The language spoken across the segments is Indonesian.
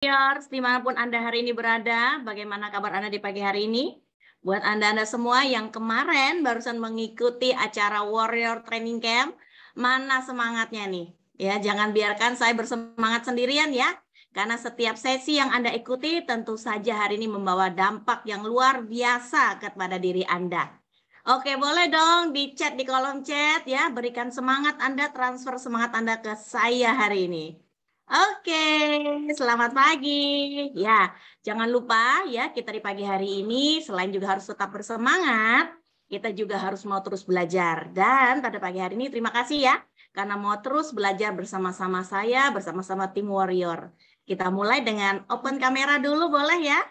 Warriors, dimanapun Anda hari ini berada, bagaimana kabar Anda di pagi hari ini? Buat Anda semua yang kemarin barusan mengikuti acara Warrior Training Camp, mana semangatnya nih? Ya, jangan biarkan saya bersemangat sendirian ya, karena setiap sesi yang Anda ikuti tentu saja hari ini membawa dampak yang luar biasa kepada diri Anda. Oke, boleh dong di chat di kolom chat ya, berikan semangat Anda, transfer semangat Anda ke saya hari ini. Oke, selamat pagi. Ya, jangan lupa ya kita di pagi hari ini selain juga harus tetap bersemangat, kita juga harus mau terus belajar. Dan pada pagi hari ini terima kasih ya karena mau terus belajar bersama-sama saya, bersama-sama tim Warrior. Kita mulai dengan open kamera dulu boleh ya?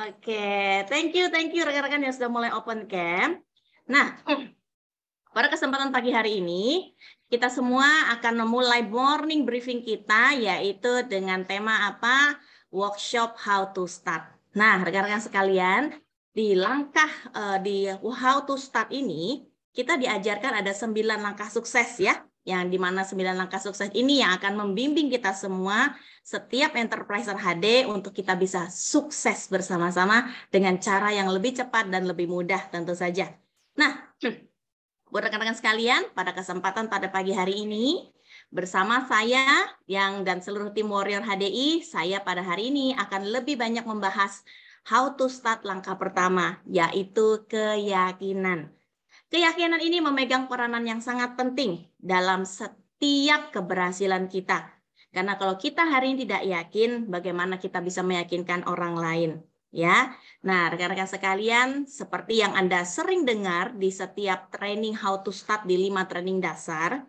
Oke, thank you rekan-rekan yang sudah mulai open cam. Nah, pada kesempatan pagi hari ini, kita semua akan memulai morning briefing kita, yaitu dengan tema apa? Workshop How to Start. Nah, rekan-rekan sekalian, di How to Start ini, kita diajarkan ada 9 langkah sukses ya, yang dimana 9 langkah sukses ini yang akan membimbing kita semua, setiap enterpriser HD untuk kita bisa sukses bersama-sama dengan cara yang lebih cepat dan lebih mudah tentu saja. Nah, buat rekan-rekan sekalian, pada kesempatan pada pagi hari ini, bersama saya dan seluruh tim Warrior HDI, saya pada hari ini akan lebih banyak membahas how to start langkah pertama, yaitu keyakinan. Keyakinan ini memegang peranan yang sangat penting dalam setiap keberhasilan kita. Karena kalau kita hari ini tidak yakin, bagaimana kita bisa meyakinkan orang lain? Ya, nah rekan-rekan sekalian, seperti yang Anda sering dengar di setiap training how to start di 5 training dasar,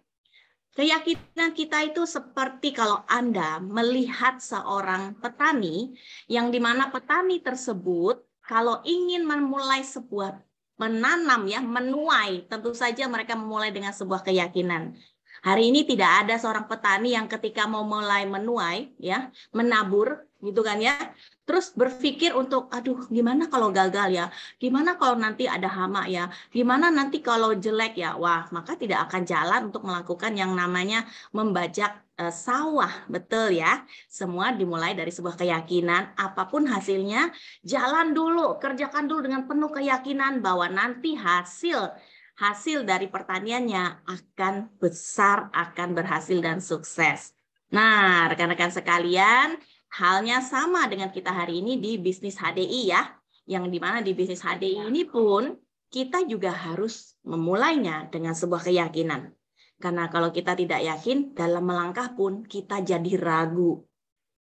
keyakinan kita itu seperti kalau Anda melihat seorang petani, yang dimana petani tersebut kalau ingin memulai sebuah menanam ya, menuai, tentu saja mereka memulai dengan sebuah keyakinan. Hari ini tidak ada seorang petani yang ketika mau mulai menuai ya, menabur gitu kan ya, terus berpikir untuk aduh gimana kalau gagal ya, gimana kalau nanti ada hama ya, gimana nanti kalau jelek ya. Wah, maka tidak akan jalan untuk melakukan yang namanya membajak sawah, betul ya. Semua dimulai dari sebuah keyakinan, apapun hasilnya jalan dulu, kerjakan dulu dengan penuh keyakinan bahwa nanti hasil dari pertaniannya akan besar, akan berhasil dan sukses. Nah, rekan-rekan sekalian, halnya sama dengan kita hari ini di bisnis HDI ya, yang dimana di bisnis HDI ini pun kita juga harus memulainya dengan sebuah keyakinan. Karena kalau kita tidak yakin, dalam melangkah pun kita jadi ragu.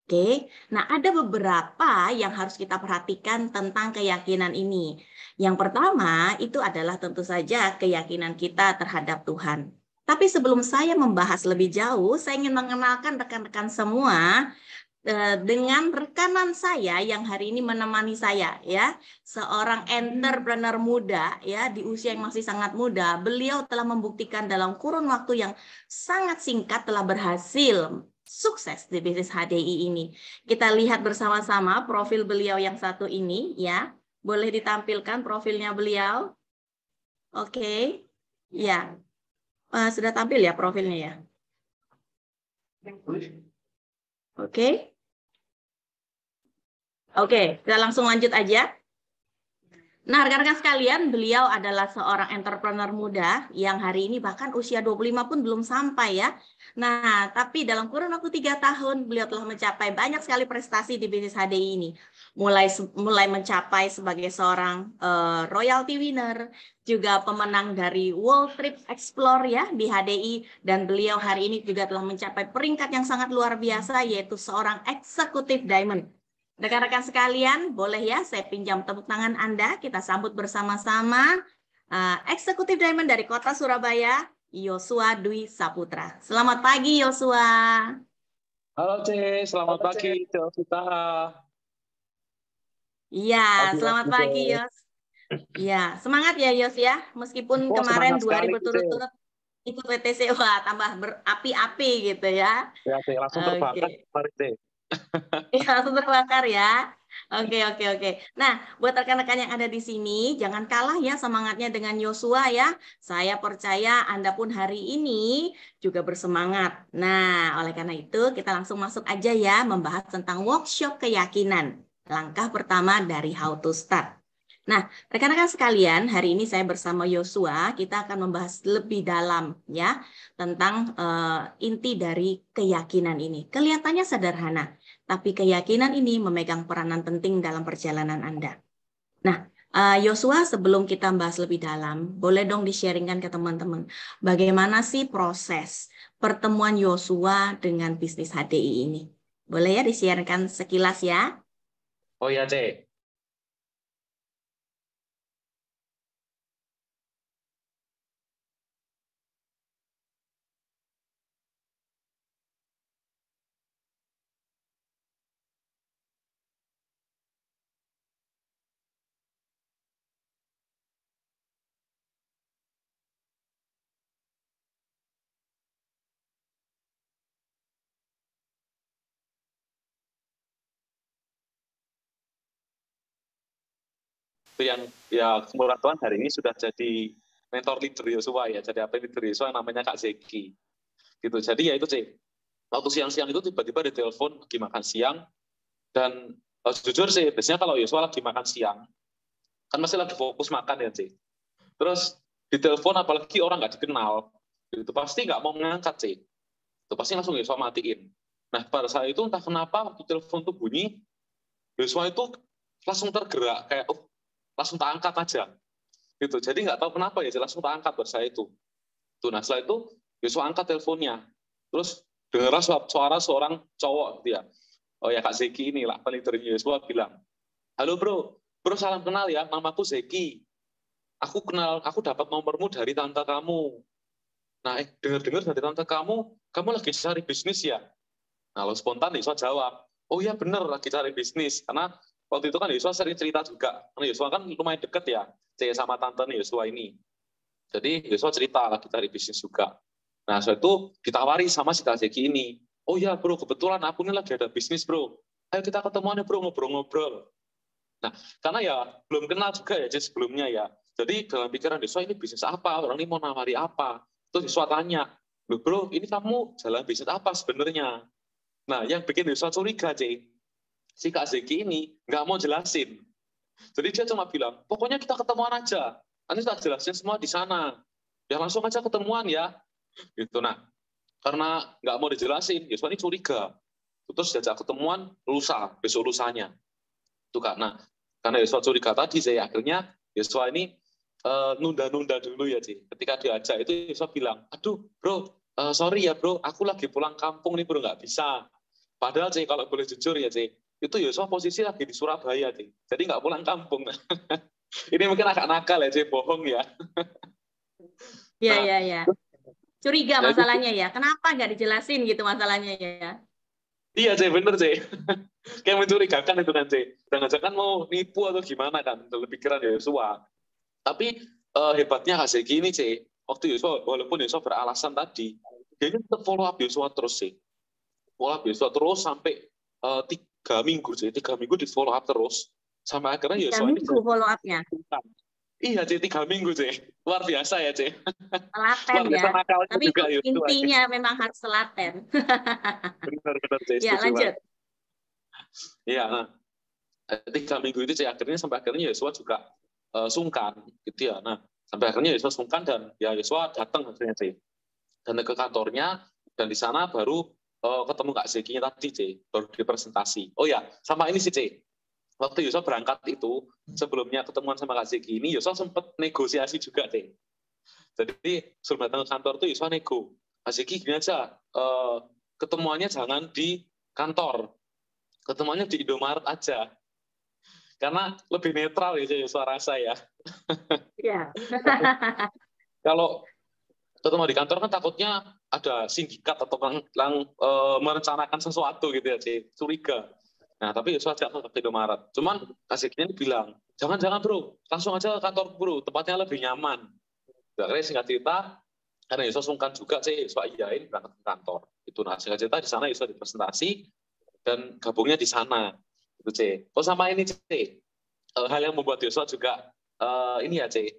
Oke, nah ada beberapa yang harus kita perhatikan tentang keyakinan ini. Yang pertama itu adalah tentu saja keyakinan kita terhadap Tuhan. Tapi sebelum saya membahas lebih jauh, saya ingin mengenalkan rekan-rekan semua dengan rekanan saya yang hari ini menemani saya ya, seorang entrepreneur muda ya di usia yang masih sangat muda. Beliau telah membuktikan dalam kurun waktu yang sangat singkat telah berhasil sukses di bisnis HDI ini. Kita lihat bersama-sama profil beliau yang satu ini ya. Boleh ditampilkan profilnya beliau? Oke. Ya. Sudah tampil ya profilnya ya? Oke. Oke, kita langsung lanjut aja. Nah, rekan-rekan sekalian, beliau adalah seorang entrepreneur muda yang hari ini bahkan usia 25 pun belum sampai ya. Nah, tapi dalam kurun waktu 3 tahun, beliau telah mencapai banyak sekali prestasi di bisnis HDI ini. Mulai mencapai sebagai seorang royalty winner, juga pemenang dari World Trip Explore ya di HDI, dan beliau hari ini juga telah mencapai peringkat yang sangat luar biasa, yaitu seorang eksekutif diamond. Rekan-rekan sekalian, boleh ya saya pinjam tepuk tangan Anda, kita sambut bersama-sama Eksekutif Diamond dari Kota Surabaya, Yosua Dwi Saputra. Selamat pagi Yosua. Halo C, selamat pagi Cita. Iya, selamat pagi Yos. Iya, semangat ya Yos ya, meskipun kemarin 2 hari berturut-turut ikut WTC, wah tambah berapi-api gitu ya. Ya C, langsung terbakar. Mari C. Ya, langsung terbakar ya. Oke, oke, oke. Nah, buat rekan-rekan yang ada di sini, jangan kalah ya semangatnya dengan Yosua ya. Saya percaya Anda pun hari ini juga bersemangat. Nah, oleh karena itu kita langsung masuk aja ya membahas tentang workshop keyakinan. Langkah pertama dari how to start. Nah, rekan-rekan sekalian, hari ini saya bersama Yosua, kita akan membahas lebih dalam ya tentang inti dari keyakinan ini. Kelihatannya sederhana, tapi keyakinan ini memegang peranan penting dalam perjalanan Anda. Nah, Yosua, sebelum kita bahas lebih dalam, boleh dong di-sharingkan ke teman-teman, bagaimana sih proses pertemuan Yosua dengan bisnis HDI ini? Boleh ya di-sharingkan sekilas ya? Oh iya, C. Itu yang ya kemurahan Tuhan hari ini sudah jadi mentor leader Yosua ya. Jadi apa leader Yosua namanya Kak Zeki. Gitu. Jadi ya itu, C. Waktu siang-siang itu tiba-tiba ditelepon lagi makan siang, dan jujur sih biasanya kalau Yosua lagi makan siang kan masih lagi fokus makan ya, C. Terus ditelepon apalagi orang nggak dikenal, itu pasti nggak mau mengangkat, C. Itu pasti langsung Yosua matiin. Nah pada saat itu entah kenapa waktu telepon tuh bunyi, Yosua itu langsung tergerak kayak langsung tak angkat aja gitu. Jadi nggak tahu kenapa ya langsung tak angkat pada saat itu. Tuh, nah setelah itu Yosua angkat teleponnya, terus dengar suara seorang cowok gitu ya. Oh ya Kak Zeki ini lah peneliternya Yosua bilang, halo bro salam kenal ya, namaku Zeki. Aku dapat nomormu dari tante kamu. Nah dengar-dengar dari tante kamu lagi cari bisnis ya? Nah lo spontan Yosua jawab, oh iya bener lagi cari bisnis. Karena waktu itu kan Yosua sering cerita juga, karena Yosua kan lumayan deket ya, sama tante Yosua ini. Jadi Yosua cerita lagi cari bisnis juga. Nah setelah itu ditawari sama si Kak Zeki ini, oh iya bro kebetulan aku ini lagi ada bisnis bro, ayo kita ketemuan ya bro, ngobrol-ngobrol. Nah karena ya belum kenal juga ya sebelumnya ya, jadi dalam pikiran Yosua ini bisnis apa, orang ini mau nawari apa. Terus Yosua tanya, loh bro ini kamu jalan bisnis apa sebenarnya? Nah yang bikin Yosua curiga, si Kak Zeki ini nggak mau jelasin. Jadi dia cuma bilang, pokoknya kita ketemuan aja, nanti tak jelasin semua di sana. Ya langsung aja ketemuan ya. Gitu. Nah, karena nggak mau dijelasin, Yosua ini curiga. Terus diajak ketemuan besok lusanya. Itu karena Yosua curiga tadi, akhirnya Yosua ini nunda-nunda dulu ya, Ketika diajak itu Yosua bilang, aduh bro, sorry ya bro, aku lagi pulang kampung nih bro, nggak bisa. Padahal kalau boleh jujur ya, itu Yosua posisi lagi di Surabaya, jadi nggak pulang kampung. Ini mungkin agak nakal ya, bohong ya. Ya, Nah, ya, ya. Curiga ya itu, masalahnya ya. Kenapa nggak dijelasin gitu masalahnya ya? iya bener kayak mencurigakan itu kan, jangan-jangan mau nipu atau gimana kan dalam pikiran Yosua. Tapi hebatnya Kak ini, waktu Yosua, walaupun Yosua beralasan tadi, dia ini tetap follow up Yosua terus, follow up Yosua terus sampai 3 minggu, 3 minggu di follow up terus sampai akhirnya 3 Yosua ini minggu follow up-nya. iya 3 minggu, luar biasa ya, Telaten luar biasa ya. nakalnya Tapi juga Yosua. intinya memang harus telaten. Benar-benar, Ya, setuju lanjut. banget. Iya, nah 3 minggu itu akhirnya sampai akhirnya Yosua juga sungkan gitu ya. Nah sampai akhirnya Yosua sungkan dan ya Yosua datang akhirnya, dan ke kantornya, dan di sana baru ketemu Kak Zekinya tadi, baru dipresentasi. Oh ya, sama ini sih, waktu Yosua berangkat itu, sebelumnya ketemuan sama Kak Zeki ini, Yosua sempat negosiasi juga, Jadi sebelum datang ke kantor tuh Yosua nego, Kak Zeki gini aja, ketemuannya jangan di kantor, ketemuannya di Indomaret aja, karena lebih netral ya Yosua rasa ya. Iya. Kalau ketemu di kantor kan takutnya ada sindikat atau merencanakan sesuatu gitu ya, curiga. Nah, tapi Yosua ajak ke Indomaret. Cuman Kak bilang, jangan bro, langsung aja ke kantor bro, tempatnya lebih nyaman. Akhirnya singkat cerita, karena Yosua sungkan juga, Yosua iyain berangkat ke kantor. Itu, nah singkat cerita di sana Yosua dipresentasi dan gabungnya di sana. Itu C. Oh sama ini C. Hal yang membuat Yosua juga ini ya C.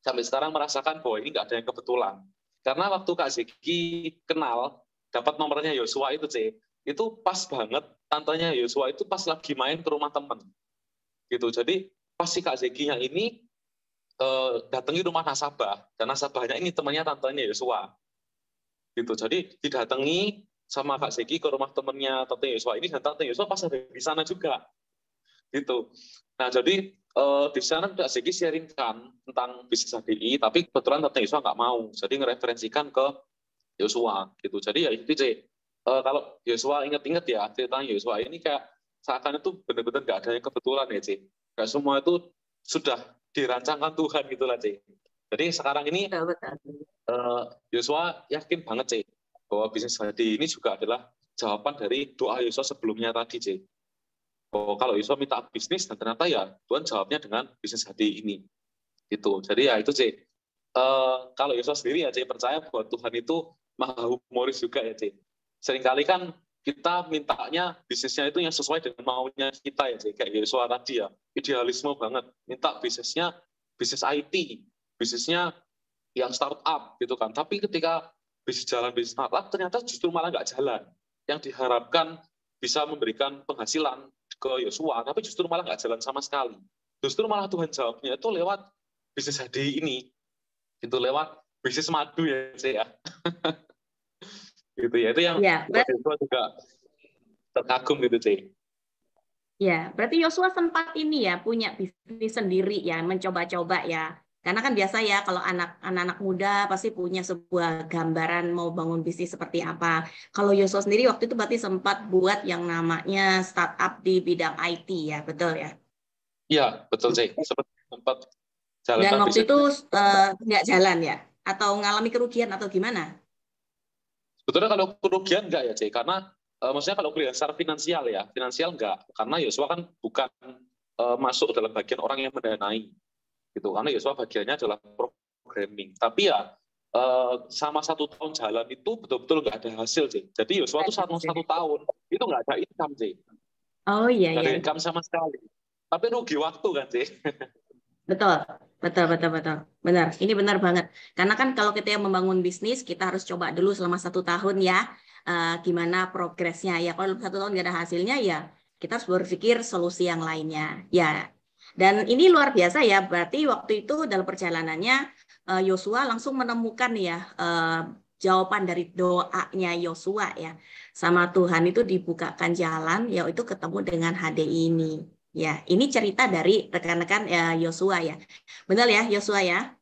Sampai sekarang merasakan bahwa ini nggak ada yang kebetulan. Karena waktu Kak Zeki kenal, dapat nomornya Yosua itu C, itu pas banget tantenya Yosua itu pas lagi main ke rumah teman. Gitu. Jadi pas si Kak Zekinya ini datangi rumah nasabah, dan nasabahnya ini temannya tantenya Yosua. Gitu. Jadi didatangi sama Kak Zeki ke rumah temannya Tante Yosua ini, dan Tante Yosua pas ada di sana juga. Gitu. Nah, jadi di sana Kak Zeki sharingkan tentang bisnis HDI, tapi kebetulan Tante Yosua nggak mau, jadi ngereferensikan ke Yosua. Gitu. Jadi ya itu C. Kalau Yosua inget-inget ya, ceritanya Yosua ini kayak seakan itu benar-benar nggak ada yang kebetulan ya, C. Kayak semua itu sudah dirancangkan Tuhan gitulah, C. Jadi sekarang ini Yosua yakin banget, C, bahwa bisnis HDI ini juga adalah jawaban dari doa Yosua sebelumnya tadi, C. Oh, kalau Yosua minta bisnis, dan ternyata ya Tuhan jawabnya dengan bisnis HDI ini. Gitu. Jadi ya itu C. Kalau Yosua sendiri ya C, percaya bahwa Tuhan itu maha humoris juga ya C. Seringkali kan kita mintanya bisnisnya itu yang sesuai dengan maunya kita ya C. Kayak Yosua tadi ya, idealisme banget. Minta bisnisnya bisnis IT, bisnisnya yang startup gitu kan. Tapi ketika bisnis jalan bisnis startup ternyata justru malah nggak jalan. Yang diharapkan bisa memberikan penghasilan ke Yosua, tapi justru malah nggak jalan sama sekali. Justru malah Tuhan jawabnya itu lewat bisnis HDI ini, itu lewat bisnis madu ya, C ya. Gitu ya, itu yang buat Yosua juga terkagum gitu, C. Ya, berarti Yosua sempat ini ya punya bisnis sendiri ya, mencoba-coba ya. Karena kan biasa ya kalau anak-anak muda pasti punya sebuah gambaran mau bangun bisnis seperti apa. Kalau Yosua sendiri waktu itu berarti sempat buat yang namanya startup di bidang IT ya, betul ya? Iya, betul C. Sempat jalan. Dan waktu itu nggak jalan ya? Atau mengalami kerugian atau gimana? Sebetulnya kalau kerugian enggak ya C, karena maksudnya kalau kerugian secara finansial ya, finansial enggak. Karena Yosua kan bukan masuk dalam bagian orang yang mendanai. Gitu. Karena Yosua bagiannya adalah programming. Tapi ya sama 1 tahun jalan itu betul-betul nggak ada hasil, C. Jadi Yosua tuh satu tahun itu nggak ada income, C. Oh iya, Nggak iya. ada income sama sekali. Tapi rugi waktu kan, C. Betul, betul, betul, betul. Benar, ini benar banget. Karena kan kalau kita yang membangun bisnis, kita harus coba dulu selama 1 tahun ya, gimana progresnya. Ya kalau 1 tahun nggak ada hasilnya, ya kita harus berpikir solusi yang lainnya. Ya, dan ini luar biasa ya. Berarti waktu itu dalam perjalanannya, Yosua langsung menemukan ya jawaban dari doanya Yosua ya. Sama Tuhan itu dibukakan jalan, yaitu ketemu dengan HDI ini. Ya, ini cerita dari rekan-rekan Yosua ya. Benar ya, Yosua ya?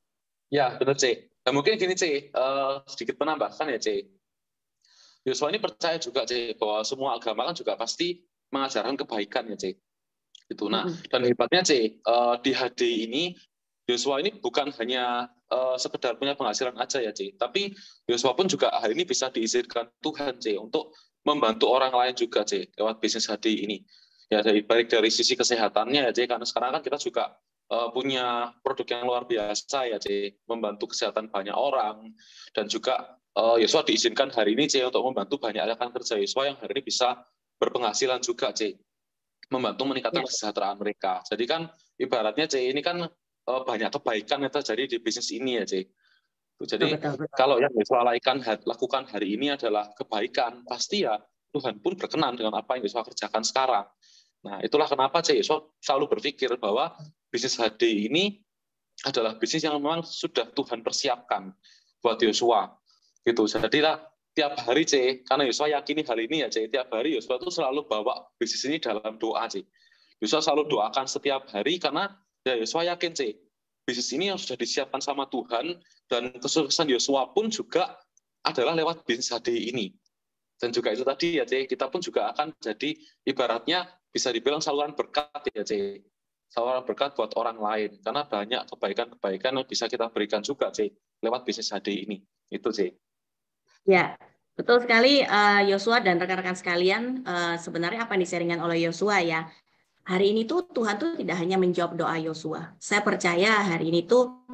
Ya, benar, C. Nah, mungkin gini, C. Sedikit menambahkan ya, C. Yosua ini percaya juga, C, bahwa semua agama kan juga pasti mengajarkan kebaikan ya, C. Gitu. Nah, dan hebatnya, C, di HDI ini, Yosua ini bukan hanya sekedar punya penghasilan aja ya, C. Tapi Yosua pun juga hari ini bisa diizinkan Tuhan, C, untuk membantu orang lain juga, C, lewat bisnis HDI ini. Ya, baik dari sisi kesehatannya ya, C, karena sekarang kan kita juga punya produk yang luar biasa ya, C, membantu kesehatan banyak orang, dan juga Yosua diizinkan hari ini, C, untuk membantu banyak rekan kerja Yosua yang hari ini bisa berpenghasilan juga, C, membantu meningkatkan kesejahteraan mereka. Jadi kan ibaratnya, C, ini kan banyak kebaikan yang terjadi di bisnis ini ya, C. Jadi betul. Kalau yang Yosua lakukan hari ini adalah kebaikan, pasti ya Tuhan pun berkenan dengan apa yang Yosua kerjakan sekarang. Nah, itulah kenapa, C, Yosua selalu berpikir bahwa bisnis HDI ini adalah bisnis yang memang sudah Tuhan persiapkan buat Yosua. Gitu. Jadi lah tiap hari, C, karena Yosua yakini hal ini ya, C, tiap hari Yosua itu selalu bawa bisnis ini dalam doa, C. Yosua selalu doakan setiap hari karena ya Yosua yakin, C, bisnis ini yang sudah disiapkan sama Tuhan, dan kesuksesan Yosua pun juga adalah lewat bisnis HDI ini. Dan juga itu tadi ya, C, kita pun juga akan jadi ibaratnya bisa dibilang saluran berkat ya, C. Saluran berkat buat orang lain, karena banyak kebaikan-kebaikan yang bisa kita berikan juga, C, lewat bisnis HDI ini. Itu, C. Ya, betul sekali Yosua dan rekan-rekan sekalian, sebenarnya apa yang disaringkan oleh Yosua ya. Hari ini tuh Tuhan tuh tidak hanya menjawab doa Yosua. Saya percaya hari ini tuh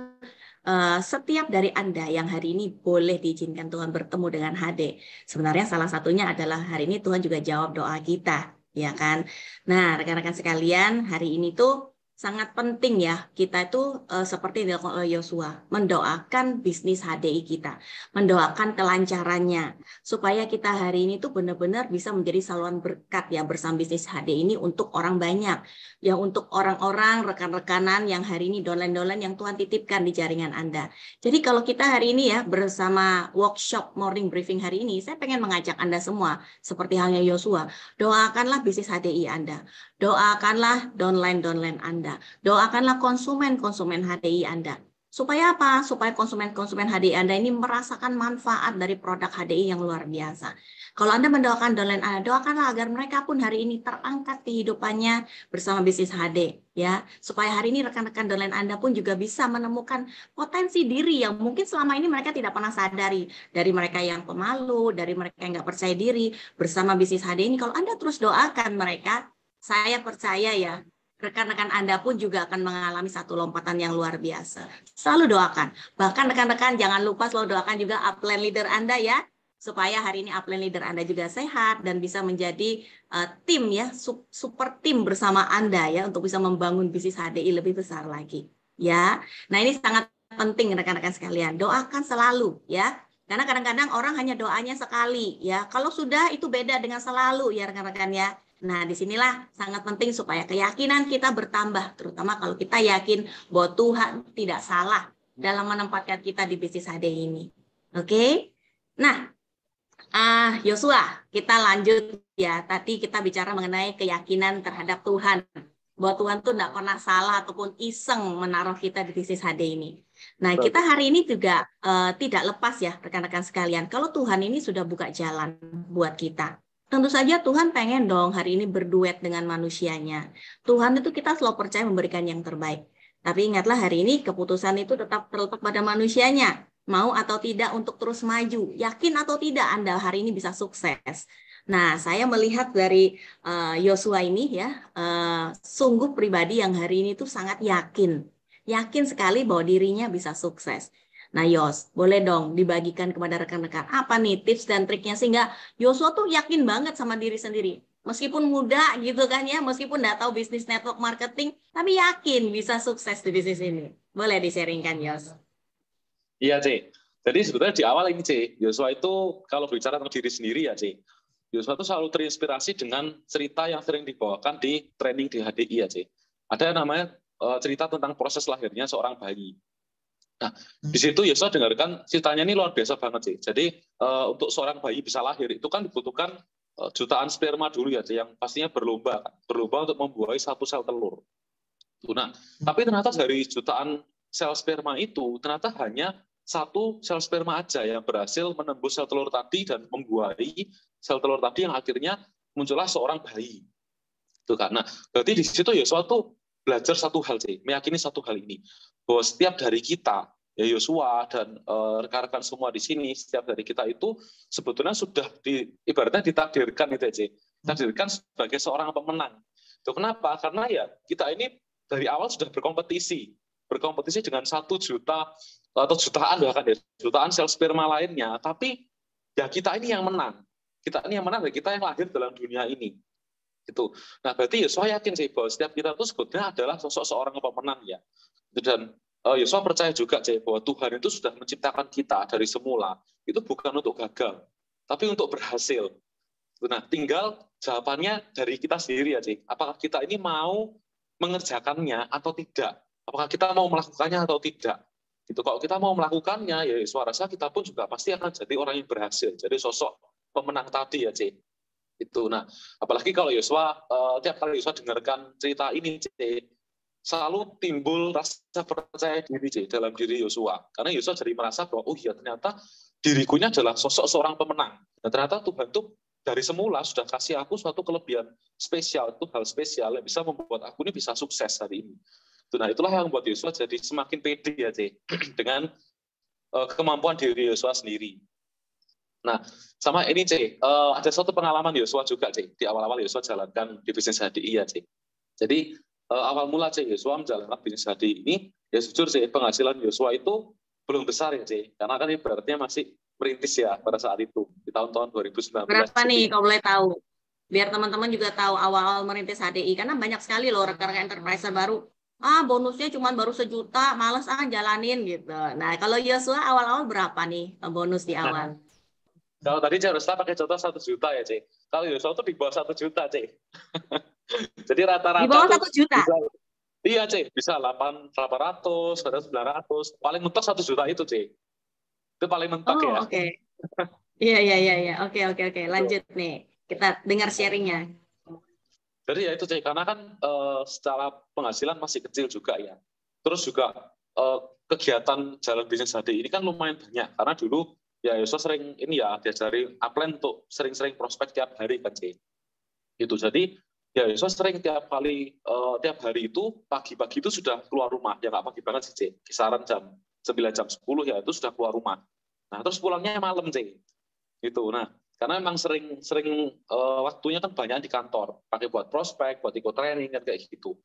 setiap dari Anda yang hari ini boleh diizinkan Tuhan bertemu dengan HD. Sebenarnya salah satunya adalah hari ini Tuhan juga jawab doa kita. ya kan? Nah, rekan-rekan sekalian, hari ini tuh sangat penting ya kita itu seperti yang dilakukan oleh Yosua, mendoakan bisnis HDI kita, mendoakan kelancarannya, supaya kita hari ini tuh benar-benar bisa menjadi saluran berkat ya bersama bisnis HDI ini untuk orang banyak, ya untuk orang-orang rekan-rekanan yang hari ini downline-downline yang Tuhan titipkan di jaringan Anda. Jadi kalau kita hari ini ya bersama workshop morning briefing hari ini, saya pengen mengajak Anda semua seperti halnya Yosua, doakanlah bisnis HDI Anda. Doakanlah downline-downline Anda. Doakanlah konsumen-konsumen HDI Anda. Supaya apa? Supaya konsumen-konsumen HDI Anda ini merasakan manfaat dari produk HDI yang luar biasa. Kalau Anda mendoakan downline Anda, doakanlah agar mereka pun hari ini terangkat kehidupannya bersama bisnis HD. Ya, supaya hari ini rekan-rekan downline Anda pun juga bisa menemukan potensi diri yang mungkin selama ini mereka tidak pernah sadari. Dari mereka yang pemalu, dari mereka yang nggak percaya diri, bersama bisnis HD ini, kalau Anda terus doakan mereka, saya percaya ya, rekan-rekan Anda pun juga akan mengalami satu lompatan yang luar biasa. Selalu doakan. Bahkan rekan-rekan jangan lupa selalu doakan juga upline leader Anda ya, supaya hari ini upline leader Anda juga sehat dan bisa menjadi tim ya, super tim bersama Anda ya, untuk bisa membangun bisnis HDI lebih besar lagi. Ya, nah ini sangat penting rekan-rekan sekalian. Doakan selalu ya. Karena kadang-kadang orang hanya doanya sekali ya. Kalau sudah itu beda dengan selalu ya rekan-rekan ya. Nah, disinilah sangat penting supaya keyakinan kita bertambah, terutama kalau kita yakin bahwa Tuhan tidak salah dalam menempatkan kita di bisnis HD ini. Oke? Nah, Yosua, kita lanjut ya. Tadi kita bicara mengenai keyakinan terhadap Tuhan. Bahwa Tuhan tuh tidak pernah salah ataupun iseng menaruh kita di bisnis HD ini. Nah, kita hari ini juga tidak lepas ya rekan-rekan sekalian. Kalau Tuhan ini sudah buka jalan buat kita. Tentu saja Tuhan pengen dong hari ini berduet dengan manusianya. Tuhan itu kita selalu percaya memberikan yang terbaik. Tapi ingatlah hari ini keputusan itu tetap terletak pada manusianya. Mau atau tidak untuk terus maju. Yakin atau tidak Anda hari ini bisa sukses. Nah, saya melihat dari Yosua ini ya, sungguh pribadi yang hari ini tuh sangat yakin. Yakin sekali bahwa dirinya bisa sukses. Nah, Yos, boleh dong dibagikan kepada rekan-rekan apa nih tips dan triknya sehingga Yosua tuh yakin banget sama diri sendiri. Meskipun muda gitu kan ya, meskipun nggak tahu bisnis network marketing, tapi yakin bisa sukses di bisnis ini. Boleh di-sharingkan, Yos? Iya, C. Jadi sebetulnya di awal ini, C, Yosua itu kalau bicara tentang diri sendiri ya, C, Yosua itu selalu terinspirasi dengan cerita yang sering dibawakan di training di HDI ya, C. Ada yang namanya cerita tentang proses lahirnya seorang bayi. Nah, di situ Yosua dengarkan ceritanya ini luar biasa banget sih. Jadi untuk seorang bayi bisa lahir itu kan dibutuhkan jutaan sperma dulu ya, yang pastinya berlomba untuk membuahi satu sel telur. Nah, tapi ternyata dari jutaan sel sperma itu ternyata hanya satu sel sperma aja yang berhasil menembus sel telur tadi dan membuahi sel telur tadi yang akhirnya muncullah seorang bayi. Itu karena berarti di situ Yosua tuh belajar satu hal sih, meyakini satu hal ini, bahwa setiap dari kita, ya Yosua dan rekan-rekan semua di sini, setiap dari kita itu sebetulnya sudah ibaratnya ditakdirkan itu aja, ditakdirkan sebagai seorang pemenang. Itu kenapa? Karena ya kita ini dari awal sudah berkompetisi dengan 1 juta atau jutaan bahkan ya, jutaan sel sperma lainnya, tapi ya kita ini yang menang. Kita ini yang menang, dan kita yang lahir dalam dunia ini. Gitu. Nah, berarti Yosua yakin sih bahwa setiap kita itu sebetulnya adalah sosok seorang pemenang ya. Dan Yosua percaya juga sih bahwa Tuhan itu sudah menciptakan kita dari semula itu bukan untuk gagal, tapi untuk berhasil. Nah, tinggal jawabannya dari kita sendiri ya, sih. Apakah kita ini mau mengerjakannya atau tidak? Apakah kita mau melakukannya atau tidak? Itu kalau kita mau melakukannya, ya Yosua rasa kita pun juga pasti akan jadi orang yang berhasil, jadi sosok pemenang tadi ya, sih. Itu. Nah, apalagi kalau Yosua tiap kali Yosua dengarkan cerita ini, selalu timbul rasa percaya diri dalam diri Yosua. Karena Yosua jadi merasa bahwa oh iya ternyata dirikunya adalah sosok seorang pemenang. Dan ternyata Tuhan tuh dari semula sudah kasih aku suatu kelebihan spesial, itu hal spesial yang bisa membuat aku ini bisa sukses hari ini. Nah, itulah yang membuat Yosua jadi semakin pede ya, dengan kemampuan diri Yosua sendiri. Nah, sama ini, ada suatu pengalaman Yosua juga, di awal-awal Yosua jalankan di bisnis HDI ya, Jadi, awal mula, Yosua menjalankan bisnis HDI ini, ya jujur, penghasilan Yosua itu belum besar ya, karena kan ibaratnya masih merintis ya pada saat itu, di tahun-tahun 2019. Berapa nih, kalau boleh tahu? biar teman-teman juga tahu awal-awal merintis HDI, karena banyak sekali loh rekan-rekan enterprise baru, bonusnya cuma baru 1 juta, males jalanin gitu. Nah, kalau Yosua awal-awal berapa nih bonus di awal? Kalau tadi Jarosta pakai contoh 1 juta ya, Cek. Kalau Yosua tuh di bawah 1 juta, Cek. Jadi Di rata-rata bawah tuh 1 juta? bisa, iya, Cek. Bisa 800, 900. Paling mentok 1 juta itu, Cek. Itu paling mentok Oh, ya. oke. Iya, iya, iya, iya. Oke. Lanjut nih. Kita dengar sharingnya. Jadi ya itu, Cek. Karena kan secara penghasilan masih kecil juga ya. Terus juga kegiatan jalan bisnis HDI ini kan lumayan banyak. Karena dulu ya Yosua sering ini ya diajari upline untuk sering-sering prospek tiap hari kan, Cek. Gitu. Jadi ya Yosua sering tiap hari itu pagi-pagi itu sudah keluar rumah. Ya nggak pagi banget sih, Cek. Kisaran jam 9 jam 10 ya itu sudah keluar rumah. Nah, terus pulangnya malam, Cek. Gitu. Nah, karena memang sering waktunya kan banyak di kantor, pakai buat prospek, buat ikut training kan kayak gitu.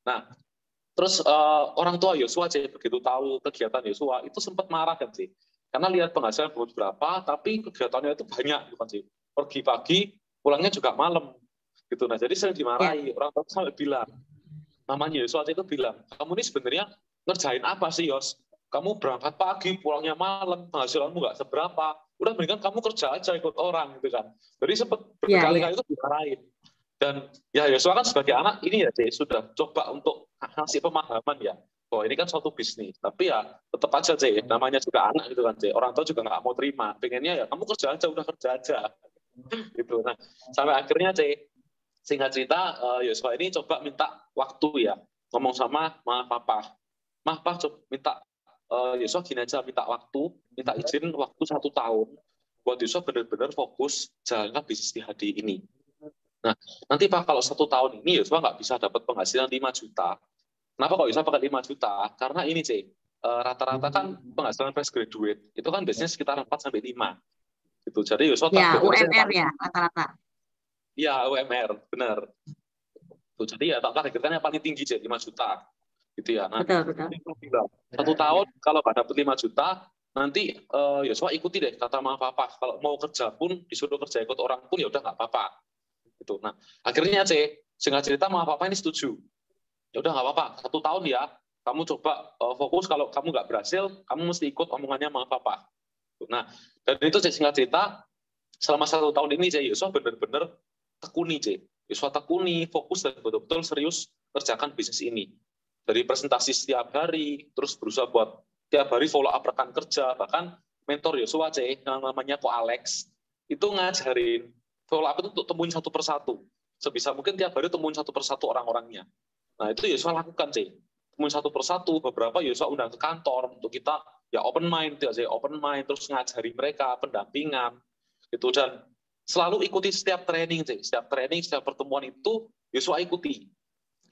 Nah, terus orang tua Yosua, Cek, begitu tahu kegiatan Yosua itu sempat marah kan, Cek. Karena lihat penghasilan belum berapa, tapi kegiatannya itu banyak, bukan sih. Pergi pagi, pulangnya juga malam. Gitu. Nah, jadi sering Ya. dimarahi. Orang tua sampai bilang, namanya Yosua itu bilang, kamu ini sebenarnya ngerjain apa sih, Yos? Kamu berangkat pagi, pulangnya malam, penghasilanmu nggak seberapa. Udah mendingan kamu kerja aja ikut orang gitu kan. Jadi sempat Ya. berkali-kali itu dimarahin. Dan ya Yosua kan sebagai anak ini ya, Cek, sudah coba untuk ngasih pemahaman ya, bahwa ini kan suatu bisnis. Tapi ya tetap aja, Cek, namanya juga anak gitu kan, Cek. Orang tua juga nggak mau terima. Pengennya ya kamu kerja aja, udah kerja aja. Gitu. Nah, sampai akhirnya, Cek, singkat cerita, Yosua ini coba minta waktu ya, ngomong sama papa. Papa coba minta Yosua gini aja, minta waktu, minta izin waktu 1 tahun buat Yosua benar-benar fokus jalankan bisnis di HDI ini. Nah, nanti Pak kalau 1 tahun ini Yosua nggak bisa dapat penghasilan 5 juta. Kenapa kok Yosua pakai 5 juta? Karena ini, Cek, rata-rata kan penghasilan fresh graduate itu kan biasanya sekitar 4-5. Gitu. Jadi Yosua Ya, targetnya UMR ya rata-rata. iya, UMR, benar. Tuh, jadi ya tak targetnya paling tinggi, Cek, 5 juta. Gitu ya. Nah, Betul. 1 tahun kalau nggak dapat 5 juta, nanti Yosua ikuti deh kata mama papa. Kalau mau kerja pun disuruh kerja ikut orang pun ya udah nggak apa-apa. Gitu. Nah, akhirnya, Cek, singkat cerita mama papa ini setuju. Ya udah nggak apa-apa, 1 tahun ya. Kamu coba fokus, kalau kamu nggak berhasil, kamu mesti ikut omongannya mama papa. Nah, dan itu, Cek, singkat cerita, selama 1 tahun ini, Cek, Yosua benar-benar tekuni, Cek. Yosua tekuni, fokus dan betul-betul serius kerjakan bisnis ini. Dari presentasi setiap hari, terus berusaha buat tiap hari follow up rekan kerja, bahkan mentor Yosua, Cek, yang namanya Ko Alex, itu ngajarin follow up itu untuk temuin satu persatu. Sebisa mungkin tiap hari temuin satu persatu orang-orangnya. Nah, itu Yosua lakukan, Cek. Temuin satu persatu, beberapa Yosua undang ke kantor untuk kita ya open mind, terus ngajari mereka pendampingan, gitu. Dan selalu ikuti setiap training, Cek. Setiap training, setiap pertemuan itu Yosua ikuti.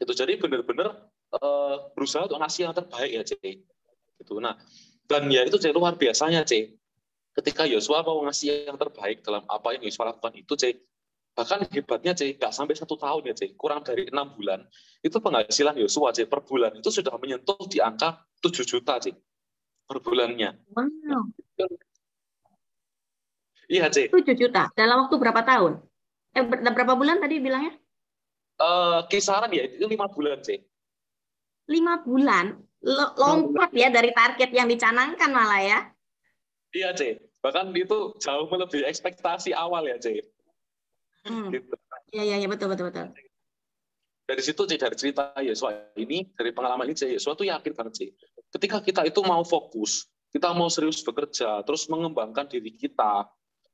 Gitu. Jadi benar-benar berusaha untuk ngasih yang terbaik ya, Cek. Gitu. Nah, dan ya itu, Cek, luar biasanya, Cek. Ketika Yosua mau ngasih yang terbaik dalam apa yang Yosua lakukan itu, Cek, bahkan hebatnya, Cek, nggak sampai 1 tahun ya, Cek, kurang dari 6 bulan, itu penghasilan Yosua, Cek, per bulan itu sudah menyentuh di angka 7 juta, Cek, per bulannya. Wow. Iya, Cek. 7 juta dalam waktu berapa tahun? Berapa bulan tadi bilangnya? Kisaran ya, itu 5 bulan, Cek. 5 bulan? Lompat ya dari target yang dicanangkan malah ya? Iya, Cek. Bahkan itu jauh melebihi ekspektasi awal ya, Cek. Gitu. Iya, betul. Dari situ, Cek, dari cerita Yosua ini, dari pengalaman ini, Cek, Yosua tuh yakin banget, Cek. Ketika kita itu mau fokus, kita mau serius bekerja, terus mengembangkan diri kita,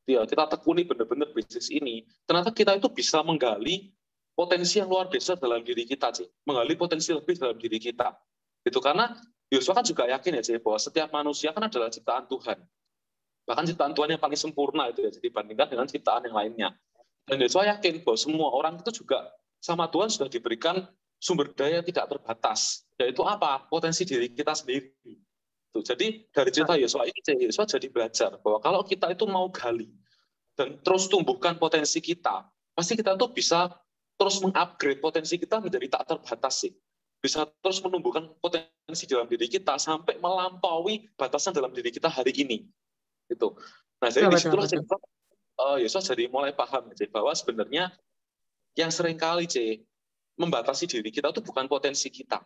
ya, kita tekuni benar-benar bisnis ini, ternyata kita itu bisa menggali potensi yang luar biasa dalam diri kita, Cik. Menggali potensi lebih dalam diri kita. Itu karena Yosua kan juga yakin ya, Cik, bahwa setiap manusia kan adalah ciptaan Tuhan. Bahkan ciptaan Tuhan yang paling sempurna itu ya, dibandingkan dengan ciptaan yang lainnya. Dan Yosua yakin bahwa semua orang itu juga sama Tuhan sudah diberikan sumber daya tidak terbatas. Yaitu apa? Potensi diri kita sendiri. Jadi dari cerita Yosua ini, Yosua jadi belajar bahwa kalau kita itu mau gali dan terus tumbuhkan potensi kita, pasti kita tuh bisa terus mengupgrade potensi kita menjadi tak terbatas sih. Bisa terus menumbuhkan potensi dalam diri kita sampai melampaui batasan dalam diri kita hari ini. Gitu. Nah, jadi disitulah Yosua jadi mulai paham bahwa sebenarnya yang seringkali membatasi diri kita itu bukan potensi kita.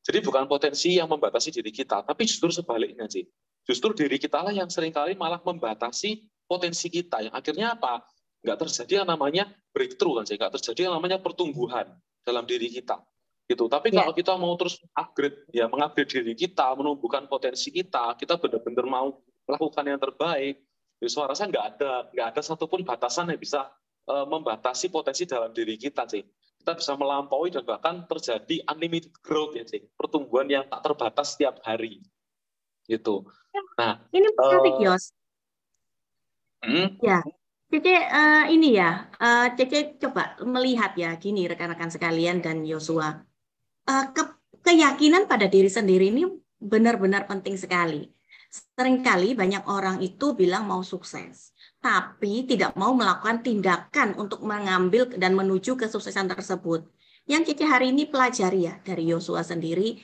Jadi bukan potensi yang membatasi diri kita, tapi justru sebaliknya Justru diri kita lah yang seringkali malah membatasi potensi kita, yang akhirnya apa? Nggak terjadi yang namanya breakthrough kan nggak terjadi yang namanya pertumbuhan dalam diri kita. Gitu. Tapi kalau kita mau terus upgrade, ya mengupgrade diri kita, menumbuhkan potensi kita benar-benar mau melakukan yang terbaik, ya suara saya nggak ada satupun batasan yang bisa membatasi potensi dalam diri kita, Kita bisa melampaui dan bahkan terjadi unlimited growth, pertumbuhan yang tak terbatas setiap hari, gitu. Nah, ini menarik, Yos. Ya, Cece ini ya, Cece coba melihat ya, gini rekan-rekan sekalian dan Yosua. Keyakinan pada diri sendiri ini benar-benar penting sekali. Seringkali banyak orang itu bilang mau sukses, tapi tidak mau melakukan tindakan untuk mengambil dan menuju kesuksesan tersebut. Yang Cici hari ini pelajari ya dari Yosua sendiri,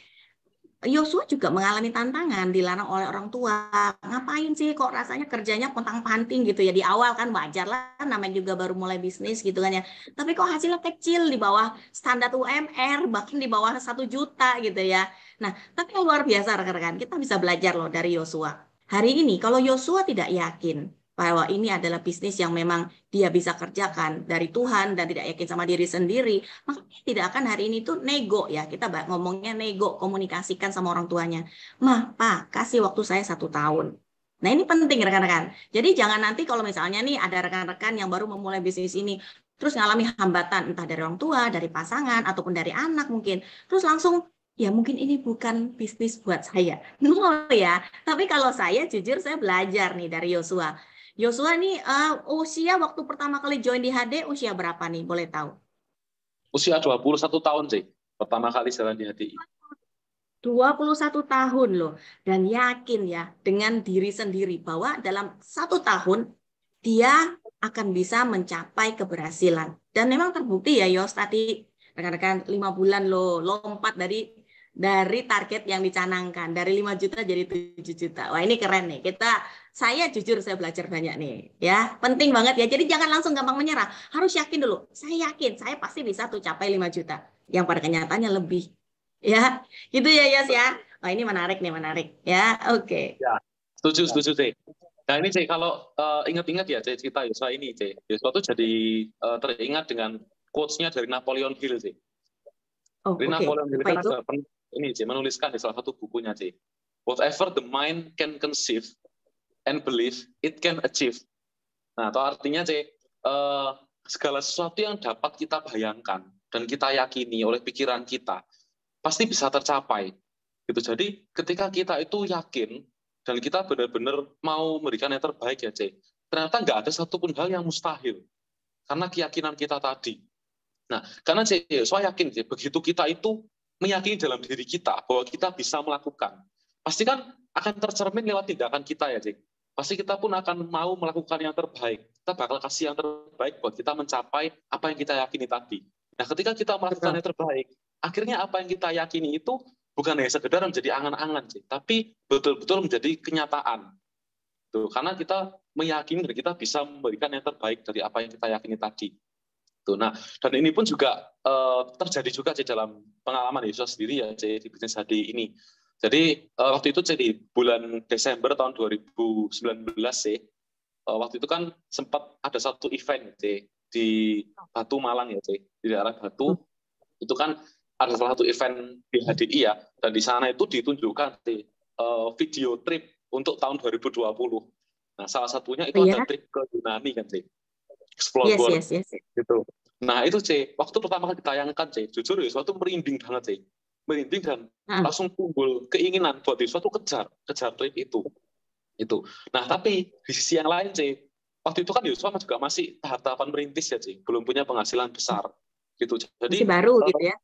Yosua juga mengalami tantangan, dilarang oleh orang tua. Ngapain sih kok rasanya kerjanya pontang-panting gitu ya. Di awal kan wajar lah, namanya juga baru mulai bisnis gitu kan ya. Tapi kok hasilnya kecil di bawah standar UMR, bahkan di bawah 1 juta gitu ya. Nah, tapi yang luar biasa rekan-rekan, kita bisa belajar loh dari Yosua. Hari ini kalau Yosua tidak yakin bahwa ini adalah bisnis yang memang dia bisa kerjakan dari Tuhan dan tidak yakin sama diri sendiri, maka tidak akan hari ini tuh nego ya, kita ngomongnya nego, komunikasikan sama orang tuanya. Mah, Pak, kasih waktu saya 1 tahun. Nah ini penting rekan-rekan. Jadi jangan nanti kalau misalnya nih ada rekan-rekan yang baru memulai bisnis ini, terus ngalami hambatan entah dari orang tua, dari pasangan, ataupun dari anak mungkin, terus langsung ya mungkin ini bukan bisnis buat saya. No ya, tapi kalau saya jujur saya belajar nih dari Yosua. Yosua nih usia waktu pertama kali join di HD usia berapa nih? Boleh tahu? Usia 21 tahun pertama kali jalan di HDI. 21 tahun loh. Dan yakin ya dengan diri sendiri bahwa dalam 1 tahun dia akan bisa mencapai keberhasilan. Dan memang terbukti ya Yos tadi rekan-rekan 5 bulan loh lompat dari target yang dicanangkan dari 5 juta jadi 7 juta. Wah ini keren nih. Saya jujur saya belajar banyak nih ya. Penting banget ya. Jadi jangan langsung gampang menyerah. Harus yakin dulu. Saya yakin saya pasti bisa tuh capai 5 juta. Yang pada kenyataannya lebih. Ya, gitu ya Yos ya. Oh ini menarik nih, menarik. Ya, oke. Ya, setuju. Nah ini kalau ingat-ingat ya cerita Yosua ini Yosua tuh jadi teringat dengan quotes-nya dari Napoleon Hill Oh, Dari Napoleon Hill kan ada ini menuliskan di salah satu bukunya whatever the mind can conceive and believe it can achieve. Nah, itu artinya segala sesuatu yang dapat kita bayangkan dan kita yakini oleh pikiran kita pasti bisa tercapai. Gitu. Jadi ketika kita itu yakin dan kita benar-benar mau memberikan yang terbaik ya ternyata nggak ada satupun hal yang mustahil karena keyakinan kita tadi. Nah, karena saya yakin begitu kita itu meyakini dalam diri kita bahwa kita bisa melakukan, pasti kan akan tercermin lewat tindakan kita ya Pasti kita pun akan mau melakukan yang terbaik. Kita bakal kasih yang terbaik buat kita mencapai apa yang kita yakini tadi. Nah, ketika kita melakukan yang terbaik, akhirnya apa yang kita yakini itu bukan hanya sekedar menjadi angan-angan tapi betul-betul menjadi kenyataan. Tuh, karena kita meyakini dan kita bisa memberikan yang terbaik dari apa yang kita yakini tadi. Tuh, nah, dan ini pun juga terjadi juga dalam pengalaman Yosua sendiri ya di bisnis HD ini. Jadi waktu itu di bulan Desember tahun 2019 waktu itu kan sempat ada satu event di Batu Malang ya di daerah Batu. Itu kan ada salah satu event di HDI ya, dan di sana itu ditunjukkan video trip untuk tahun 2020. Nah, salah satunya itu ada trip ke Yunani kan explore yes. gitu. Nah itu waktu pertama kali ditayangkan jujur ya suatu merinding banget merinding dan langsung timbul keinginan buat suatu kejar trip itu. Nah tapi di sisi yang lain waktu itu kan Yosua juga masih tahap-tahapan merintis ya belum punya penghasilan besar gitu. Jadi masih baru gitu ya.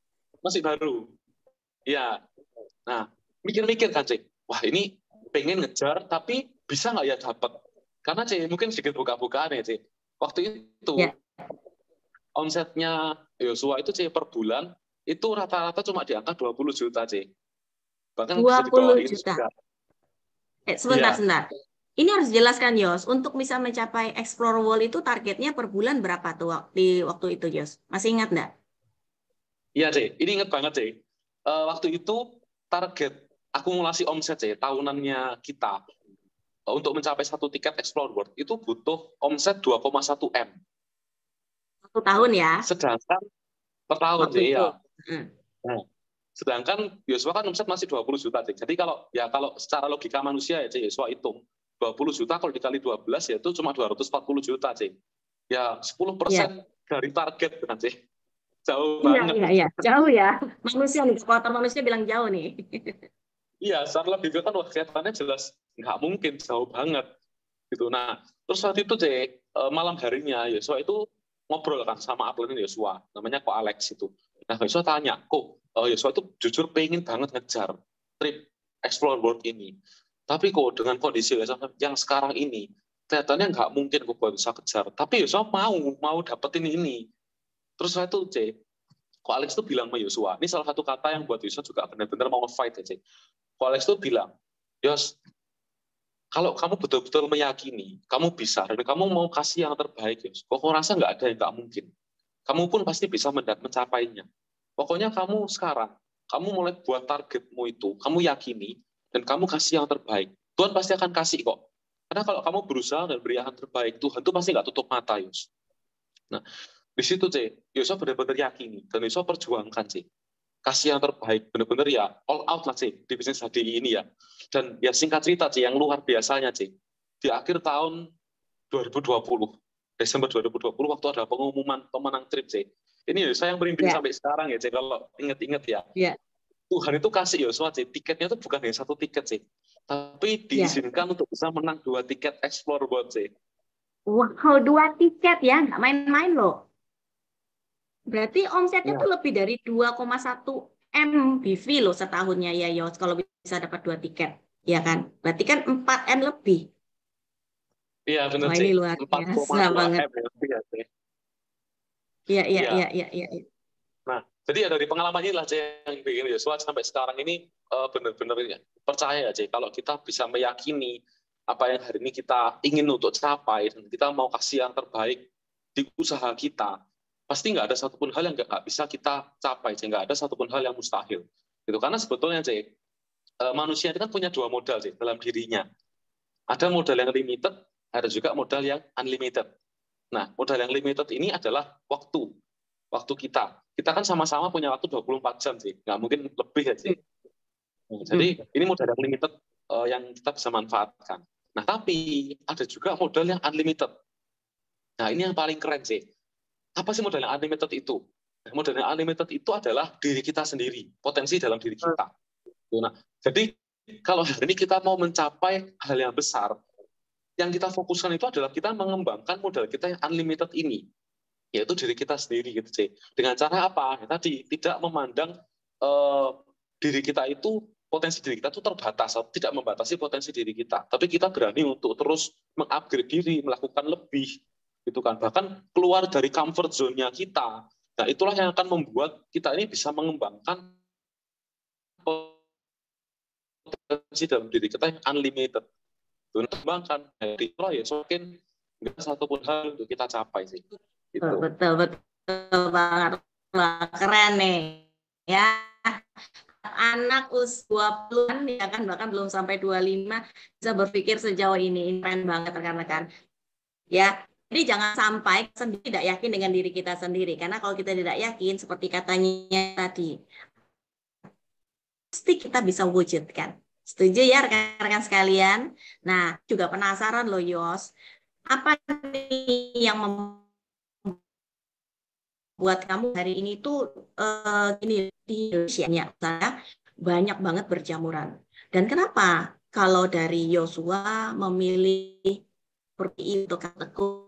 Masih baru. Ya. Nah mikir-mikir kan wah ini pengen ngejar tapi bisa nggak ya dapat? Karena mungkin sedikit buka-bukaan ya waktu itu omsetnya Yosua itu per bulan itu rata-rata cuma di angka 20 juta Bahkan 20 juta. Sebentar. Ini harus jelaskan Yos, untuk bisa mencapai Explore World itu targetnya per bulan berapa tuh di waktu itu Yos? Masih ingat nggak? Iya, C. Ini inget banget, C. Waktu itu target akumulasi omset, C, tahunannya kita untuk mencapai satu tiket Explore World itu butuh omset 2,1 M. 1 tahun ya, Sedangkan per tahun, waktu C, itu. ya. Nah, sedangkan Yosua kan omset masih 20 juta, C. Jadi kalau secara logika manusia ya, C, Yosua hitung 20 juta kalau dikali 12 ya itu cuma 240 juta, C. Ya, 10% Ya. dari target kan, C. Jauh Iya, banget. iya, iya. Jauh ya. Manusia nih, kuartal manusia bilang jauh nih. Iya, secara logika kan wah, kelihatannya jelas nggak mungkin, jauh banget gitu. Nah, terus saat itu malam harinya Yosua itu ngobrol kan sama upline Yosua, namanya Ko Alex itu. Nah, Yosua tanya, kok Yosua itu jujur pengen banget ngejar trip Explore World ini. Tapi kok dengan kondisi Yosua yang sekarang ini, kelihatannya nggak mungkin kok bisa kejar. Tapi Yosua mau dapetin ini. Terus saya itu Ko Alex itu bilang sama Yosua, ini salah satu kata yang buat Yosua juga benar-benar mau fight ya, Ko Alex itu bilang, Yos, kalau kamu betul-betul meyakini, kamu bisa, dan kamu mau kasih yang terbaik, Yos, kok rasa nggak ada yang nggak mungkin. Kamu pun pasti bisa mencapainya. Pokoknya kamu sekarang, kamu mulai buat targetmu itu, kamu yakini, dan kamu kasih yang terbaik. Tuhan pasti akan kasih kok. Karena kalau kamu berusaha dan beri yang terbaik, Tuhan tuh pasti nggak tutup mata, Yos. Nah, di situ, Yosua benar-benar yakini, dan Yosua perjuangkan, kasih yang terbaik, benar-benar ya all out lah di bisnis HDI ini ya. Dan ya singkat cerita yang luar biasanya di akhir tahun 2020, Desember 2020 waktu ada pengumuman pemenang trip ini saya yang merinding Ya, sampai sekarang ya kalau inget-inget ya. ya, Tuhan itu kasih Yosua tiketnya itu bukan hanya satu tiket tapi ya. diizinkan untuk bisa menang 2 tiket Explore World Wow, 2 tiket ya, nggak main-main loh. Berarti omsetnya Ya. tuh lebih dari 2,1 M BV loh setahunnya ya Yos, kalau bisa dapat 2 tiket. Ya kan? Berarti kan 4 M lebih. Iya benar Wah, ini luar biasa 4,2 banget. M ya. Iya, iya, iya, Iya. iya, iya. Iya. Nah, jadi ya dari pengalaman inilah yang bikin Yosua sampai sekarang ini benar-benar ya, percaya aja kalau kita bisa meyakini apa yang hari ini kita ingin untuk capai dan kita mau kasih yang terbaik di usaha kita, pasti nggak ada satupun hal yang nggak bisa kita capai, nggak ada satupun hal yang mustahil. Gitu. Karena sebetulnya manusia itu kan punya 2 modal dalam dirinya. Ada modal yang limited, ada juga modal yang unlimited. Nah, modal yang limited ini adalah waktu. Waktu kita. Kita kan sama-sama punya waktu 24 jam nggak mungkin lebih ya Nah, Hmm. jadi ini modal yang limited yang kita bisa manfaatkan. Nah, tapi ada juga modal yang unlimited. Nah, ini yang paling keren Apa sih modal yang unlimited itu? Nah, modal yang unlimited itu adalah diri kita sendiri, potensi dalam diri kita. Nah, jadi kalau hari ini kita mau mencapai hal yang besar, yang kita fokuskan itu adalah kita mengembangkan modal kita yang unlimited ini, yaitu diri kita sendiri gitu Dengan cara apa? Ya, tadi tidak memandang diri kita itu potensi diri kita itu terbatas, tidak membatasi potensi diri kita, tapi kita berani untuk terus mengupgrade diri, melakukan lebih, gitu kan? Bahkan keluar dari comfort zone-nya kita. Nah, itulah yang akan membuat kita ini bisa mengembangkan potensi dalam diri kita yang unlimited. Untuk mengembangkan dari itu ya semakin nggak satupun hal untuk kita capai Betul, Gitu. betul, betul banget. Wah, keren nih. Ya, anak usia 20-an ya kan, bahkan belum sampai 25 bisa berpikir sejauh ini. Ini keren banget rekan-rekan. Ya, jadi jangan sampai sendiri tidak yakin dengan diri kita sendiri. Karena kalau kita tidak yakin, seperti katanya tadi, pasti kita bisa wujudkan. Setuju ya rekan-rekan sekalian? Nah, juga penasaran loh Yos, apa nih yang buat kamu hari ini tuh gini di Indonesia saya banyak banget berjamuran. Dan kenapa kalau dari Yosua memilih seperti itu Kak Teguh?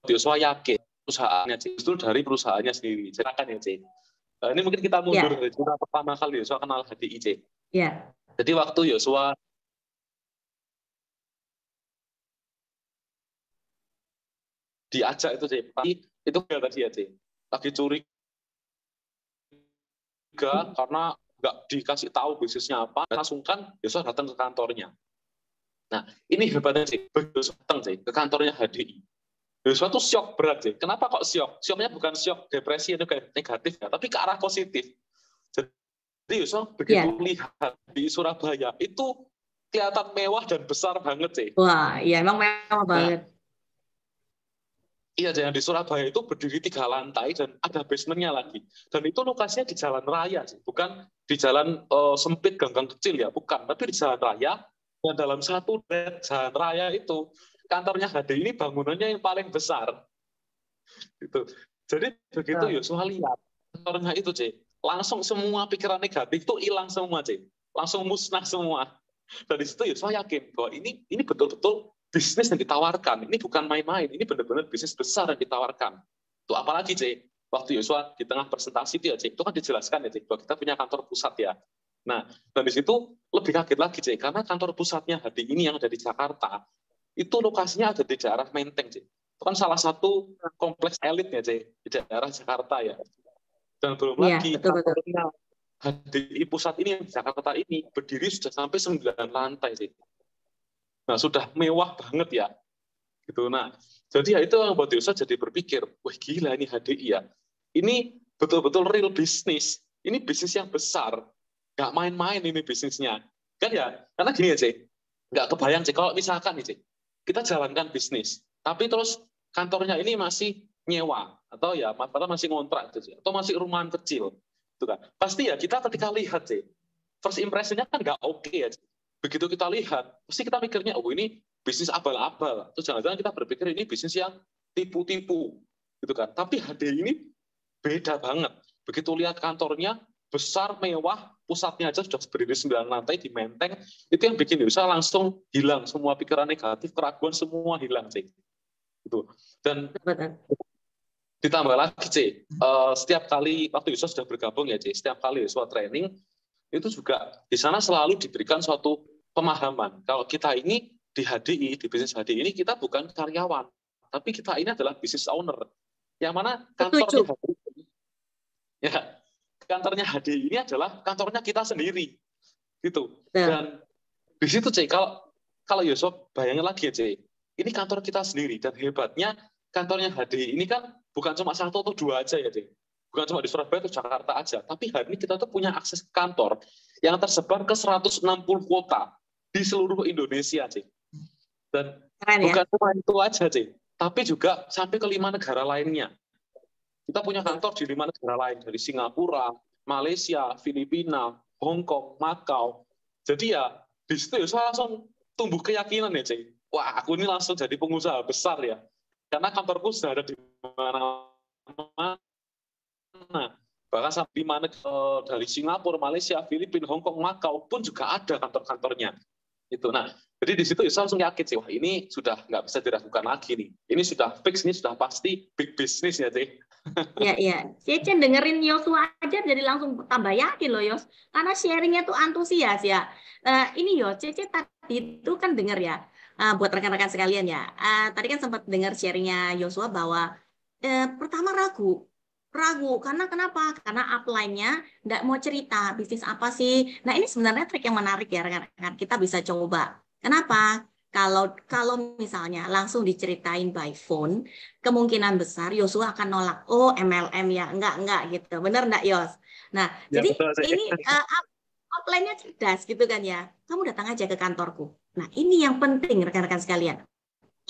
Joshua yakin perusahaannya justru dari perusahaannya sendiri. Silakan ya ini mungkin kita mundur Ya, dari cerita pertama kali Joshua kenal HDI ya, Jadi waktu Joshua diajak itu itu tadi ya lagi curiga karena nggak dikasih tahu bisnisnya apa, langsung kan Yosua datang ke kantornya. Nah, ini hebatnya sih, begitu datang sih ke kantornya HDI. Yosua tuh syok berat sih. Kenapa kok syok? Syoknya bukan syok depresi atau negatif ya, tapi ke arah positif. Jadi Yosua begitu lihat di Surabaya itu kelihatan mewah dan besar banget sih. Wah, iya emang mewah banget. Iya, yang di Surabaya itu berdiri 3 lantai dan ada basementnya lagi. Dan itu lokasinya di jalan raya sih, bukan di jalan sempit gang-gang kecil ya, bukan. Tapi di jalan raya, dan dalam satu jalan raya itu kantornya HDI ini bangunannya yang paling besar. Gitu. Jadi begitu Yosua lihat kantornya itu, langsung semua pikiran negatif itu hilang semua, langsung musnah semua. Dan di situ Yosua yakin bahwa ini betul-betul bisnis yang ditawarkan, ini bukan main-main, ini benar-benar bisnis besar yang ditawarkan. Tuh apalagi waktu Yosua di tengah presentasi itu ya, itu kan dijelaskan ya, bahwa kita punya kantor pusat ya. Nah, dan di situ lebih kaget lagi, karena kantor pusatnya HDI ini yang ada di Jakarta, itu lokasinya ada di daerah Menteng, itu kan salah satu kompleks elit ya, di daerah Jakarta ya. Dan belum lagi kantornya HDI pusat ini yang di Jakarta ini berdiri sudah sampai 9 lantai, Nah, sudah mewah banget ya. Gitu. Nah, jadi ya itu yang buat Yosua jadi berpikir, wah gila ini HDI ya. Ini betul-betul real bisnis. Ini bisnis yang besar. Nggak main-main ini bisnisnya. Kan ya, karena gini ya, nggak kebayang, kalau misalkan nih, kita jalankan bisnis, tapi terus kantornya ini masih nyewa, atau ya masih ngontrak, atau masih rumahan kecil. Gitu kan. Pasti ya kita ketika lihat, first impression-nya kan nggak oke ya. Begitu kita lihat, pasti kita mikirnya, oh ini bisnis abal-abal. Terus jangan-jangan kita berpikir ini bisnis yang tipu-tipu. Gitu kan. Tapi HDI ini beda banget. Begitu lihat kantornya, besar, mewah, pusatnya aja sudah berdiri 9 lantai di Menteng, itu yang bikin Yosua langsung hilang. Semua pikiran negatif, keraguan, semua hilang. Gitu. Dan ditambah lagi, setiap kali, waktu Yosua sudah bergabung ya, setiap kali Yosua training, itu juga di sana selalu diberikan suatu pemahaman. Kalau kita ini di HDI, di bisnis HDI ini kita bukan karyawan, tapi kita ini adalah business owner. Yang mana kantornya HDI, ya, kantornya HDI ini adalah kantornya kita sendiri, gitu. Dan di situ, kalau Yosua bayangin lagi ya, ini kantor kita sendiri dan hebatnya kantornya HDI ini kan bukan cuma 1 atau 2 aja ya, bukan cuma di Surabaya atau Jakarta aja, tapi hari ini kita tuh punya akses ke kantor yang tersebar ke 160 kota di seluruh Indonesia, Dan bukan cuma itu aja, tapi juga sampai ke 5 negara lainnya. Kita punya kantor di 5 negara lain, dari Singapura, Malaysia, Filipina, Hong Kong, Makau. Jadi ya, di situ ya saya langsung tumbuh keyakinan ya, wah aku ini langsung jadi pengusaha besar ya. Karena kantorku sudah ada di mana-mana. Bahkan sampai mana dari Singapura, Malaysia, Filipina, Hong Kong, Makau pun juga ada kantor-kantornya. Itu. Nah, jadi di situ saya langsung yakin wah ini sudah nggak bisa diragukan lagi nih. Ini sudah fix, ini sudah pasti big business ya, Ya, ya. Cece dengerin Yosua aja jadi langsung tambah yakin loh, Yos. Karena sharingnya tuh antusias ya. Ini Yos, Cece tadi itu kan denger ya. Buat rekan-rekan sekalian ya. Tadi kan sempat dengar sharingnya Yosua bahwa pertama ragu karena kenapa? Karena upline-nya nggak mau cerita bisnis apa sih. Nah ini sebenarnya trik yang menarik ya rekan-rekan, kita bisa coba. Kenapa? Kalau misalnya langsung diceritain by phone, kemungkinan besar Yosua akan nolak. Oh MLM ya, enggak gitu. Bener enggak Yos? Nah ya, jadi betul, ini upline-nya cerdas gitu kan ya. Kamu datang aja ke kantorku. Nah ini yang penting rekan-rekan sekalian.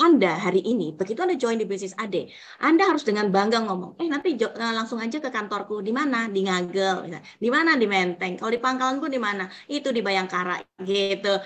Anda hari ini, begitu Anda join di bisnis AD, Anda harus dengan bangga ngomong, nanti langsung aja ke kantorku, di mana? Di Ngagel, di mana? Di Menteng, kalau di Pangkalanku di mana? Itu di Bayangkara, gitu.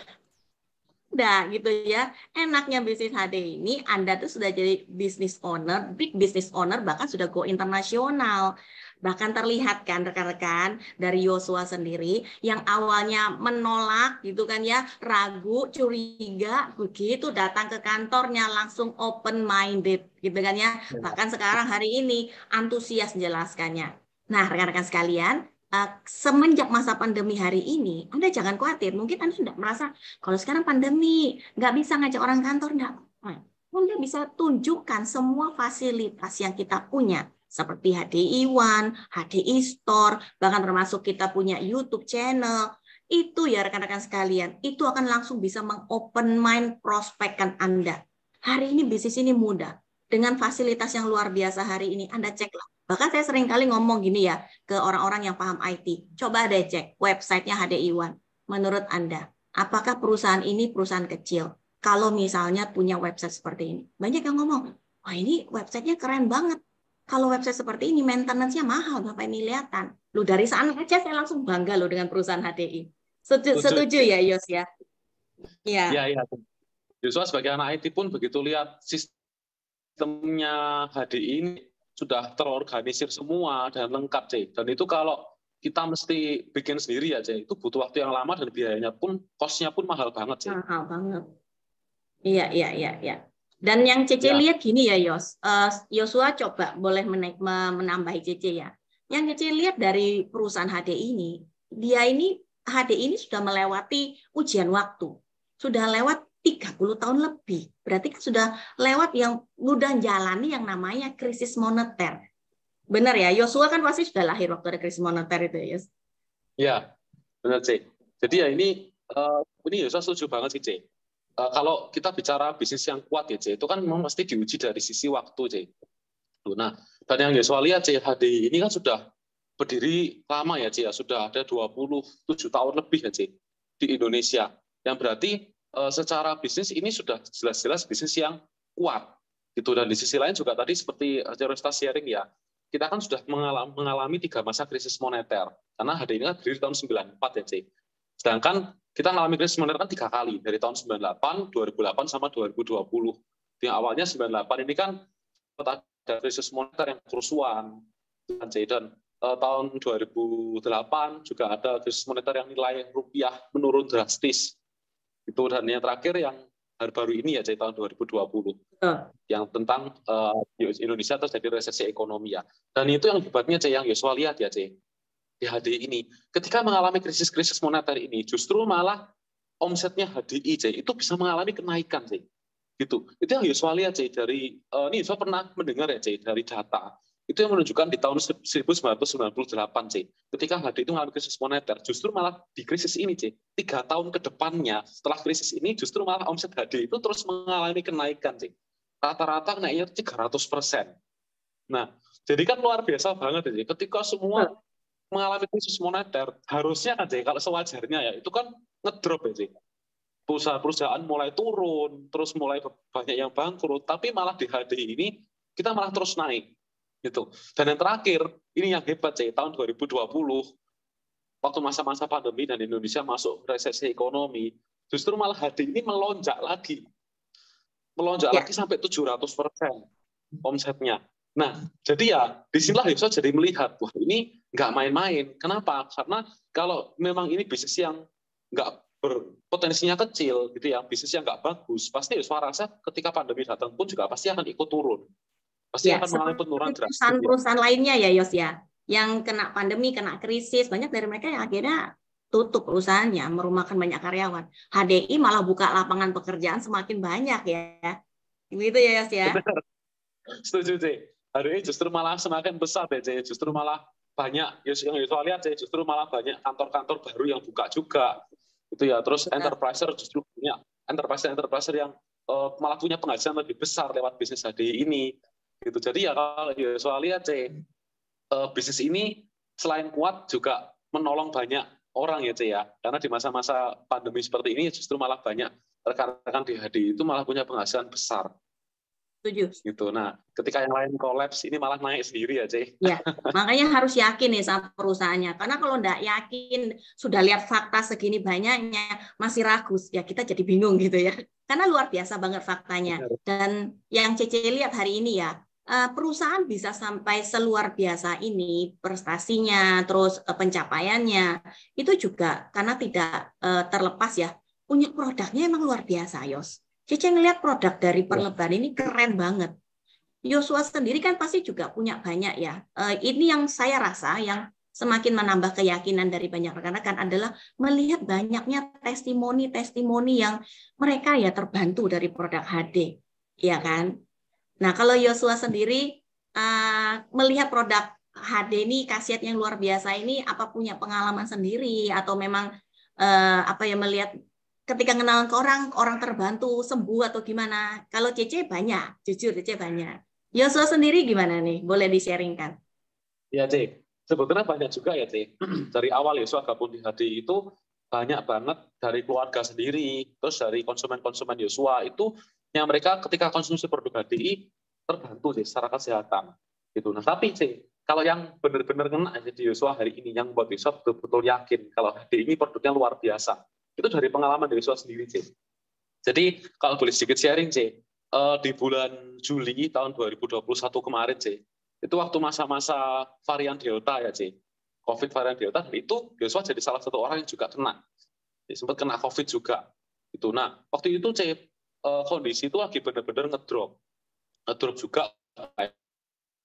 Udah gitu ya, enaknya bisnis HD ini, Anda tuh sudah jadi business owner, big business owner, bahkan sudah go internasional. Bahkan terlihat kan rekan-rekan dari Yosua sendiri yang awalnya menolak gitu kan ya, ragu, curiga, begitu datang ke kantornya langsung open minded gitu kan ya. Bahkan sekarang hari ini antusias menjelaskannya. Nah, rekan-rekan sekalian, semenjak masa pandemi hari ini, Anda jangan khawatir. Mungkin Anda tidak merasa kalau sekarang pandemi nggak bisa ngajak orang kantor, enggak. Anda bisa tunjukkan semua fasilitas yang kita punya seperti HDI One, HDI Store, bahkan termasuk kita punya YouTube channel. Itu ya rekan-rekan sekalian, itu akan langsung bisa meng-open mind prospekkan Anda. Hari ini bisnis ini mudah. Dengan fasilitas yang luar biasa hari ini, Anda ceklah. Bahkan saya sering kali ngomong gini ya, ke orang-orang yang paham IT. Coba deh cek websitenya HDI One. Menurut Anda, apakah perusahaan ini perusahaan kecil? Kalau misalnya punya website seperti ini. Banyak yang ngomong, wah ini websitenya keren banget. Kalau website seperti ini, maintenance-nya mahal, Bapak ini kelihatan. Lu dari sana aja saya langsung bangga loh dengan perusahaan HDI. Setuju ya, Yos ya? Iya. Ya. Joshua sebagai anak IT pun begitu lihat sistemnya HDI ini sudah terorganisir semua dan lengkap, C. Dan itu kalau kita mesti bikin sendiri ya, C. Itu butuh waktu yang lama dan biayanya pun, cost-nya pun mahal banget, C. Mahal banget. Iya. Dan yang Cece lihat gini ya, Yos. Yosua coba boleh menambahi Cece ya. Yang Cece lihat dari perusahaan HDI ini, HDI ini sudah melewati ujian waktu. Sudah lewat 30 tahun lebih. Berarti kan sudah lewat yang udah jalani yang namanya krisis moneter. Benar ya? Yosua kan pasti sudah lahir waktu ada krisis moneter itu ya, Yos? Ya, benar, C. Jadi ya ini Yosua setuju banget sih, C. Kalau kita bicara bisnis yang kuat ya, C, itu kan memang mesti diuji dari sisi waktu, C. Nah, dan yang Yosua lihat, C, HDI ini kan sudah berdiri lama ya, C, ya. Sudah ada 27 tahun lebih ya, C, di Indonesia. Yang berarti secara bisnis ini sudah jelas-jelas bisnis yang kuat. Gitu. Dan di sisi lain juga tadi seperti Ceresta sharing ya, kita kan sudah mengalami 3 masa krisis moneter. Karena HDI ini kan berdiri tahun 94 ya, C. Sedangkan kita mengalami krisis moneter kan 3 kali, dari tahun 98, 2008, sama 2020. Yang awalnya 98 ini kan ada krisis moneter yang kerusuhan. Dan tahun 2008 juga ada krisis moneter yang nilai rupiah menurun drastis. Itu. Dan yang terakhir yang baru ini ya, dari tahun 2020. Yang tentang Indonesia terjadi resesi ekonomi ya. Dan itu yang hebatnya, C, yang Yosua lihat ya, C. Di HDI ini, ketika mengalami krisis moneter ini, justru malah omsetnya HDI, C, itu bisa mengalami kenaikan, C. Gitu. Itu yang Yosua lihat, C, dari ini Yosua pernah mendengar ya, C, dari data. Itu yang menunjukkan di tahun 1998, C, ketika HDI itu mengalami krisis moneter, justru malah di krisis ini, C, 3 tahun ke depannya setelah krisis ini, justru malah omset HDI itu terus mengalami kenaikan, C. Rata-rata naiknya 300%. Nah, jadi kan luar biasa banget, C. Ketika semua mengalami krisis moneter, harusnya kan, C, kalau sewajarnya ya, itu kan ngedrop ya, C. Perusahaan mulai turun, terus mulai banyak yang bangkrut, tapi malah di HDI ini kita malah terus naik. Gitu. Dan yang terakhir, ini yang hebat, C, tahun 2020, waktu masa-masa pandemi dan Indonesia masuk resesi ekonomi, justru malah HDI ini melonjak lagi. Lagi sampai 700% omsetnya. Nah, jadi ya, disinilah Yosua jadi melihat, wah ini nggak main-main. Kenapa? Karena kalau memang ini bisnis yang nggak berpotensinya kecil, gitu ya, bisnis yang nggak bagus, pasti Yosua rasa ketika pandemi datang pun juga pasti akan ikut turun. Pasti akan mengalami penurunan drastis. Perusahaan lainnya ya, Yos ya, yang kena pandemi, kena krisis, banyak dari mereka yang akhirnya tutup perusahaannya, merumahkan banyak karyawan. HDI malah buka lapangan pekerjaan semakin banyak ya. Gitu ya, Yos ya. Benar. Setuju, C. HDI justru malah semakin besar ya, C. Justru malah banyak, yang Yosua lihat, C, justru malah banyak kantor-kantor baru yang buka juga. Gitu ya. Terus enterpriser justru punya enterpriser yang malah punya penghasilan lebih besar lewat bisnis HDI ini. Gitu. Jadi ya kalau Yosua lihat, C, bisnis ini selain kuat juga menolong banyak orang ya, C, ya. Karena di masa-masa pandemi seperti ini justru malah banyak rekan-rekan di HDI itu malah punya penghasilan besar. Setuju. Gitu. Nah, ketika yang lain kolaps ini malah naik sendiri ya, C. Ya, makanya harus yakin nih sama perusahaannya. Karena kalau enggak yakin, sudah lihat fakta segini banyaknya, masih ragu, ya kita jadi bingung gitu ya. Karena luar biasa banget faktanya. Dan yang Cece lihat hari ini ya, perusahaan bisa sampai seluar biasa ini prestasinya, terus pencapaiannya, itu juga karena tidak terlepas ya, punya produknya emang luar biasa, Yos. Cece ngelihat produk dari Perleban ini keren banget. Yosua sendiri kan pasti juga punya banyak ya. Ini yang saya rasa yang semakin menambah keyakinan dari banyak rekan-rekan adalah melihat banyaknya testimoni-testimoni yang mereka ya terbantu dari produk HD, ya kan? Nah, kalau Yosua sendiri melihat produk HD ini khasiat yang luar biasa ini, apa punya pengalaman sendiri atau memang melihat ketika kenalan ke orang terbantu sembuh atau gimana? Kalau Cece banyak, jujur Cece banyak. Yosua sendiri gimana nih? Boleh di-sharingkan? Ya, C. Sebetulnya banyak juga ya, C. Dari awal Yosua gabung di HD itu banyak banget dari keluarga sendiri, terus dari konsumen-konsumen Yosua itu yang mereka ketika konsumsi produk HDI terbantu sih secara kesehatan. Gitu. Nah, tapi C, kalau yang benar-benar kena di Yosua hari ini, yang buat Yosua betul-betul yakin kalau HDI ini produknya luar biasa, itu dari pengalaman Yosua sendiri, C. Jadi kalau boleh sedikit sharing, C, di bulan Juli tahun 2021 kemarin, C, itu waktu masa-masa varian Delta ya, C. COVID varian Delta, itu Yosua jadi salah satu orang yang juga kena. Dia sempat kena COVID juga. Itu. Nah, waktu itu, C, kondisi itu lagi benar-benar ngedrop. Ngedrop juga,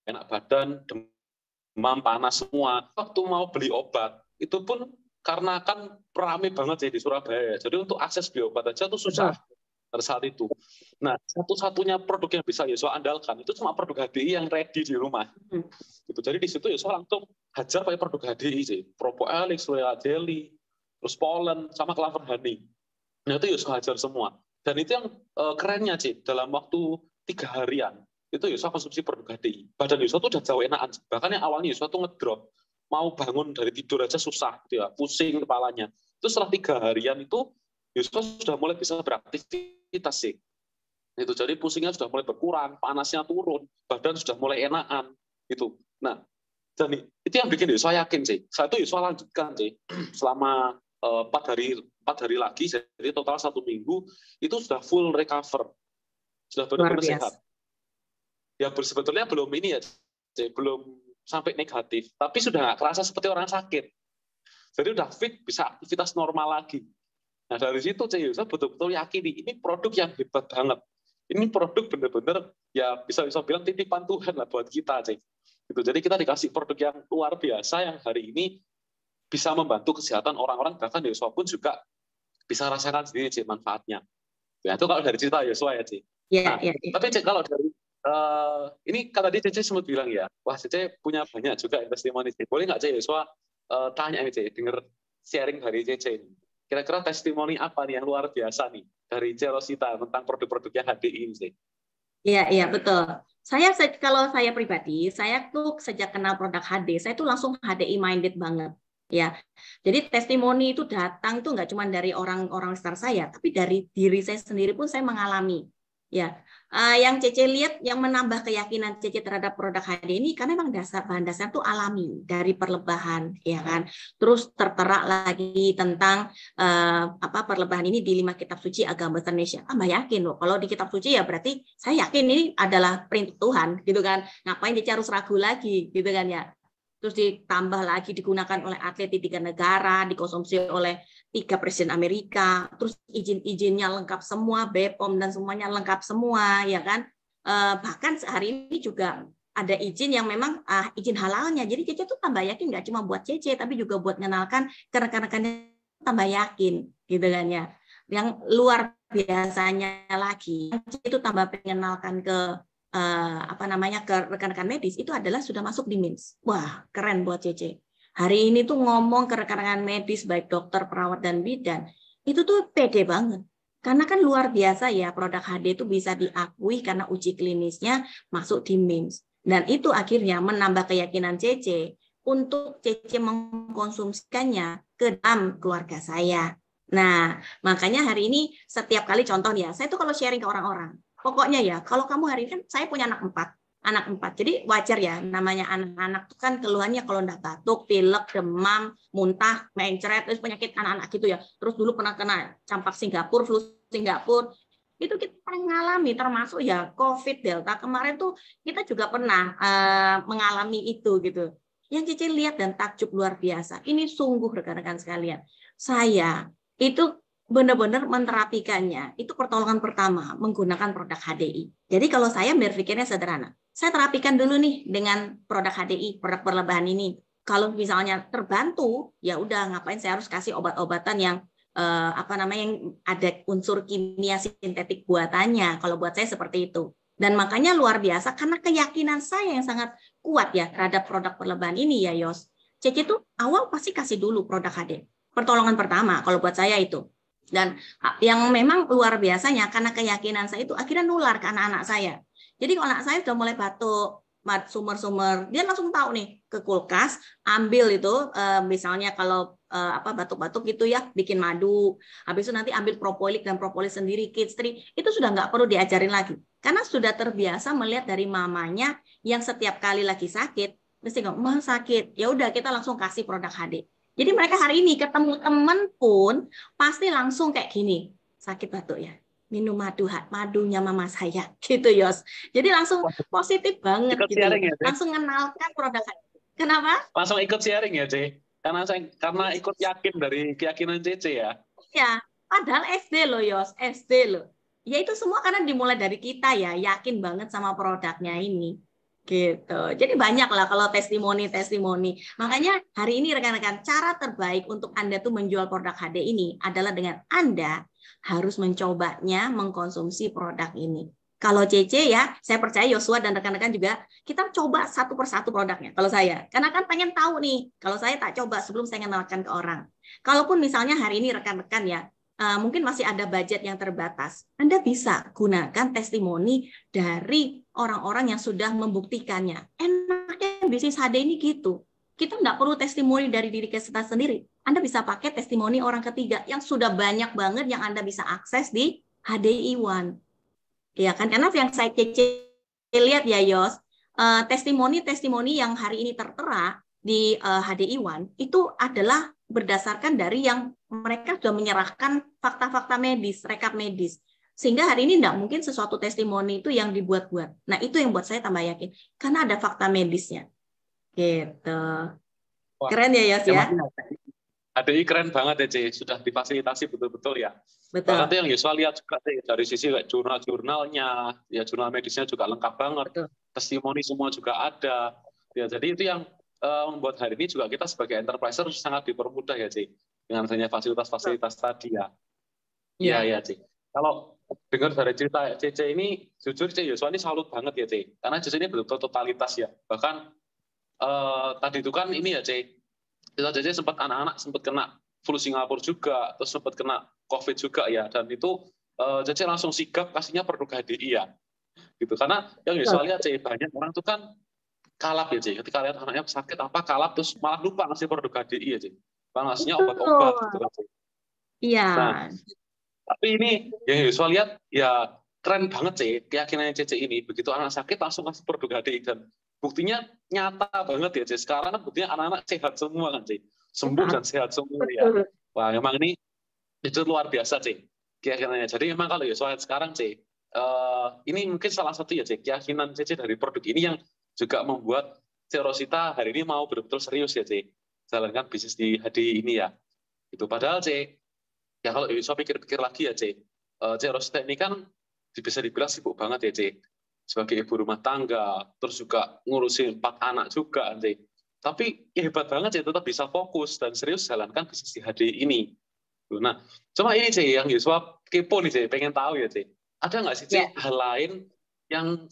enak badan, demam, panas semua. Waktu mau beli obat, itu pun karena kan rame banget ya di Surabaya. Jadi untuk akses beli obat aja tuh susah pada saat itu. Nah, satu-satunya produk yang bisa Yosua andalkan itu cuma produk HDI yang ready di rumah. Gitu. Jadi di situ Yosua langsung hajar pakai produk HDI sih. Propolis, Royal Jelly, terus pollen, sama Clover Honey. Nah, itu Yosua hajar semua. Dan itu yang kerennya, Cik, dalam waktu 3 harian, itu Yosua konsumsi produk HDI. Badan Yosua tuh udah jauh enakan. Bahkan yang awalnya Yosua tuh ngedrop. Mau bangun dari tidur aja susah, gitu ya, pusing kepalanya. Itu setelah 3 harian itu, Yosua sudah mulai bisa beraktivitas sih. Itu jadi pusingnya sudah mulai berkurang, panasnya turun, badan sudah mulai enakan. Gitu. Nah, dan itu yang bikin Yosua yakin sih. Saya itu Yosua lanjutkan sih selama 4 hari lagi, jadi total 1 minggu itu sudah full recover, sudah benar-benar sehat. Ya sebetulnya belum ini ya, belum sampai negatif, tapi sudah nggak kerasa seperti orang sakit. Jadi udah fit, bisa aktivitas normal lagi. Nah dari situ Yosua betul-betul yakin ini produk yang hebat banget. Ini produk benar-benar ya bisa bilang titipan Tuhan lah buat kita, Cik. Gitu. Jadi kita dikasih produk yang luar biasa yang hari ini bisa membantu kesehatan orang-orang, bahkan Yosua pun juga bisa rasakan sendiri Cik, manfaatnya. Ya itu kalau dari cerita Yosua ya Cik. Ya. Tapi Cik, kalau dari ini kan tadi Cik sempat bilang ya, wah Cik punya banyak juga testimoni Cik. Boleh nggak Cik Yosua tanya nih Cik, dengar sharing dari Cik ini. Kira-kira testimoni apa nih yang luar biasa nih dari Cik Rosita tentang produk-produknya HDI ini Cik? Iya betul. Kalau saya pribadi, saya tuh sejak kenal produk HD, saya tuh langsung HDI minded banget. Ya, jadi testimoni itu datang tuh nggak cuma dari orang-orang sekitar saya, tapi dari diri saya sendiri pun saya mengalami. Ya, yang Cece lihat yang menambah keyakinan Cece terhadap produk HD ini karena memang bahan dasar tuh alami dari perlebahan, ya kan. Terus tertera lagi tentang perlebahan ini di 5 kitab suci agama besar Indonesia. Tambah yakin loh, kalau di kitab suci ya berarti saya yakin ini adalah perintah Tuhan, gitu kan. Ngapain Cece harus ragu lagi, gitu kan ya. Terus ditambah lagi digunakan oleh atlet di 3 negara, dikonsumsi oleh 3 presiden Amerika, terus izin-izinnya lengkap semua, BPOM dan semuanya lengkap semua, ya kan. Bahkan sehari ini juga ada izin yang memang izin halalnya. Jadi Cece tuh tambah yakin nggak cuma buat Cece, tapi juga buat mengenalkan ke rekan-rekannya, tambah yakin, gitu kan ya. Yang luar biasanya lagi, Cece itu tambah mengenalkan ke ke rekan-rekan medis itu adalah sudah masuk di MINS. Wah, keren buat Cece. Hari ini tuh ngomong ke rekan-rekan medis, baik dokter, perawat, dan bidan, itu tuh pede banget. Karena kan luar biasa ya, produk HD itu bisa diakui karena uji klinisnya masuk di MINS. Dan itu akhirnya menambah keyakinan Cece untuk Cece mengkonsumsikannya ke dalam keluarga saya. Nah, makanya hari ini setiap kali contoh ya, saya tuh kalau sharing ke orang-orang, pokoknya ya, kalau kamu hari ini kan saya punya anak 4. Jadi wajar ya, namanya anak-anak tuh kan keluhannya kalau udah batuk, pilek, demam, muntah, mencret, terus penyakit anak-anak gitu ya. Terus dulu pernah kena campak Singapura, flu Singapura. Itu kita pernah mengalami, termasuk ya COVID Delta kemarin tuh kita juga pernah mengalami itu gitu. Yang Cici lihat dan takjub luar biasa. Ini sungguh rekan-rekan sekalian. Saya itu benar-benar menerapikannya. Itu pertolongan pertama menggunakan produk HDI. Jadi kalau saya berpikirnya sederhana. Saya terapikan dulu nih dengan produk HDI, produk perlebahan ini. Kalau misalnya terbantu, ya udah ngapain saya harus kasih obat-obatan yang yang ada unsur kimia sintetik buatannya. Kalau buat saya seperti itu. Dan makanya luar biasa karena keyakinan saya yang sangat kuat ya terhadap produk perlebahan ini ya Yos. Cece tuh awal pasti kasih dulu produk HD. Pertolongan pertama kalau buat saya itu. Dan yang memang luar biasanya karena keyakinan saya itu akhirnya nular ke anak-anak saya. Jadi kalau anak saya sudah mulai batuk, sumber-sumber, dia langsung tahu nih ke kulkas, ambil itu misalnya kalau batuk-batuk gitu ya, bikin madu. Habis itu nanti ambil propolis dan propolis sendiri, kids tree, itu sudah nggak perlu diajarin lagi. Karena sudah terbiasa melihat dari mamanya yang setiap kali lagi sakit, mesti ngomong, "Mah sakit." Ya udah kita langsung kasih produk HD. Jadi mereka hari ini ketemu teman pun pasti langsung kayak gini, sakit batuk ya, minum madunya mama saya, gitu Yos. Jadi langsung positif banget Ikut gitu loh. sharing ya, Ce? Langsung kenalkan produk HD. Kenapa? Langsung ikut sharing ya, Ce? Karena ikut yakin dari keyakinan Cece ya. Ya, padahal SD loh Yos, SD loh. Ya itu semua karena dimulai dari kita ya, yakin banget sama produknya ini. Gitu. Jadi banyak lah kalau testimoni. Makanya hari ini rekan-rekan, cara terbaik untuk Anda tuh menjual produk HD ini adalah dengan Anda harus mencobanya mengkonsumsi produk ini. Kalau CC ya, saya percaya Yosua dan rekan-rekan juga, kita coba satu persatu produknya. Kalau saya, karena kan pengen tahu nih, kalau saya tak coba sebelum saya kenalkan ke orang. Kalaupun misalnya hari ini rekan-rekan ya, mungkin masih ada budget yang terbatas, Anda bisa gunakan testimoni dari orang-orang yang sudah membuktikannya. Enaknya bisnis HD ini gitu. Kita nggak perlu testimoni dari diri kita sendiri. Anda bisa pakai testimoni orang ketiga yang sudah banyak banget yang Anda bisa akses di HDI One. Ya kan, karena yang saya lihat ya Yos, testimoni-testimoni yang hari ini tertera di HDI One itu adalah berdasarkan dari yang mereka sudah menyerahkan fakta-fakta medis, rekap medis. Sehingga hari ini tidak mungkin sesuatu testimoni itu yang dibuat-buat. Nah, itu yang buat saya tambah yakin. Karena ada fakta medisnya. Gitu. Keren ya, Yos ya? HDI keren banget ya, Ce. Sudah difasilitasi betul-betul ya. Betul. Bahkan yang Yosua lihat juga dari sisi jurnal-jurnalnya, ya jurnal medisnya juga lengkap banget. Betul. Testimoni semua juga ada. Ya, jadi itu yang membuat hari ini juga kita sebagai enterpriser sangat dipermudah ya, Ce. Dengan adanya fasilitas-fasilitas tadi ya. Iya, ya, Ce. Kalau dengar dari cerita Cece ini, jujur Ce, Yosua ini salut banget ya, Ce. Karena Cece ini betul-betul totalitas ya. Bahkan tadi itu kan ini ya, Ce. Kita Cece sempat anak-anak sempat kena flu Singapura juga, terus sempat kena COVID juga ya. Dan itu Cece langsung sigap kasihnya produk HDI ya. Gitu. Karena yang Yosua lihat, Ce, banyak orang itu kan kalap ya, Ce. Ketika lihat anaknya sakit apa kalap, terus malah lupa ngasih produk HDI ya, Ce. Ngasihnya obat-obat gitu kan, Ce. Iya. Nah, tapi ini yang Yosua lihat ya keren banget sih keyakinannya Cece ini. Begitu anak sakit langsung kasih produk HDI dan buktinya nyata banget ya, Ce. Sekarang kan buktinya anak-anak sehat semua kan, Ce. Sembuh dan sehat semua ya. Wah, memang ini itu luar biasa, Ce. Keyakinannya. Jadi memang kalau Yosua sekarang, Ce, ini mungkin salah satu ya, Ce, keyakinan Cece dari produk ini yang juga membuat Ce Rosita hari ini mau betul-betul serius ya, Ce. Jalankan bisnis di HDI ini ya. Itu padahal, Ce, ya kalau saya pikir-pikir lagi ya, Ce Rosita ini kan bisa dibilang sibuk banget ya, Ce. Sebagai ibu rumah tangga, terus juga ngurusin 4 anak juga, Ce. Tapi ya hebat banget, Ce, tetap bisa fokus dan serius jalankan bisnis di HDI ini. Nah, cuma ini, Ce, yang Yosua kepo nih, Ce, pengen tahu ya, Ce. Ada nggak sih, Ce, hal lain yang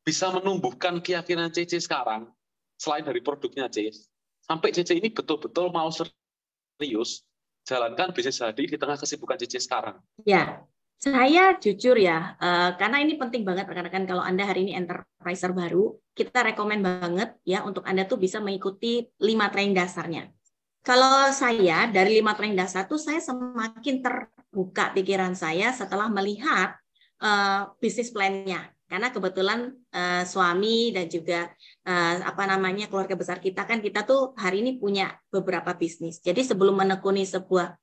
bisa menumbuhkan keyakinan Cece sekarang, selain dari produknya, Ce, sampai Cece ini betul-betul mau serius jalankan bisnis HDI di tengah kesibukan Cece sekarang? Ya, saya jujur ya, karena ini penting banget rekan-rekan kalau Anda hari ini enterpriser baru, kita rekomen banget ya untuk Anda tuh bisa mengikuti 5 training dasarnya. Kalau saya dari 5 training dasar tuh saya semakin terbuka pikiran saya setelah melihat bisnis plan-nya. Karena kebetulan suami dan juga keluarga besar kita kan kita tuh hari ini punya beberapa bisnis. Jadi sebelum menekuni sebuah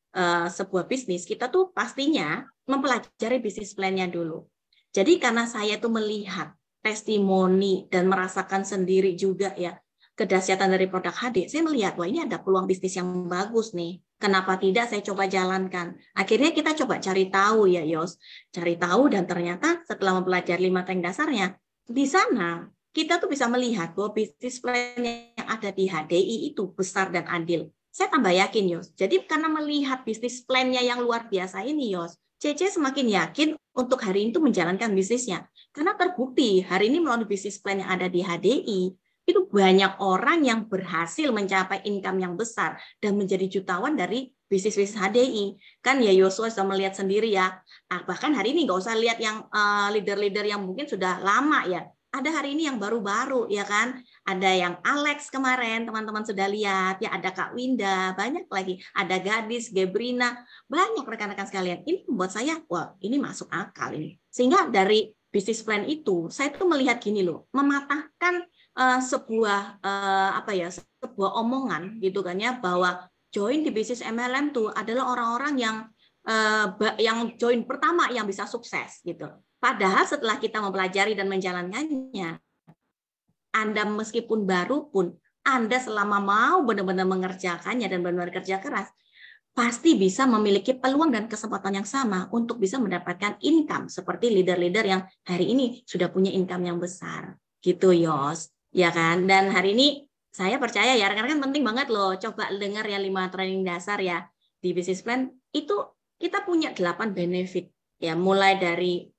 bisnis, kita tuh pastinya mempelajari bisnis plan-nya dulu. Jadi karena saya tuh melihat testimoni dan merasakan sendiri juga ya kedahsyatan dari produk HD, saya melihat wah ini ada peluang bisnis yang bagus nih. Kenapa tidak saya coba jalankan? Akhirnya kita coba cari tahu ya Yos, cari tahu dan ternyata setelah mempelajari 5 training dasarnya, di sana kita tuh bisa melihat bahwa bisnis plan yang ada di HDI itu besar dan adil. Saya tambah yakin Yos. Jadi karena melihat bisnis plan-nya yang luar biasa ini Yos, Cece semakin yakin untuk hari ini tuh menjalankan bisnisnya. Karena terbukti hari ini melalui bisnis plan yang ada di HDI, itu banyak orang yang berhasil mencapai income yang besar dan menjadi jutawan dari bisnis-bisnis HDI. Kan ya Yosua sudah melihat sendiri ya. Bahkan hari ini nggak usah lihat yang leader-leader yang mungkin sudah lama ya. Ada hari ini yang baru-baru ya kan. Ada yang Alex kemarin teman-teman sudah lihat ya, ada Kak Winda, banyak lagi. Ada Gadis, Gebrina, banyak rekan-rekan sekalian. Ini membuat saya, wah ini masuk akal ini. Sehingga dari bisnis plan itu saya tuh melihat gini loh, mematahkan sebuah sebuah omongan gitu kan ya, bahwa join di bisnis MLM tuh adalah orang-orang yang join pertama yang bisa sukses gitu. Padahal setelah kita mempelajari dan menjalankannya, Anda meskipun baru pun, Anda selama mau benar-benar mengerjakannya dan benar-benar kerja keras, pasti bisa memiliki peluang dan kesempatan yang sama untuk bisa mendapatkan income seperti leader-leader yang hari ini sudah punya income yang besar. Gitu, Yos. Ya kan? Dan hari ini saya percaya ya, rekan-rekan penting banget loh. Coba dengar ya 5 training dasar ya di business plan. Itu kita punya 8 benefit. Ya, mulai dari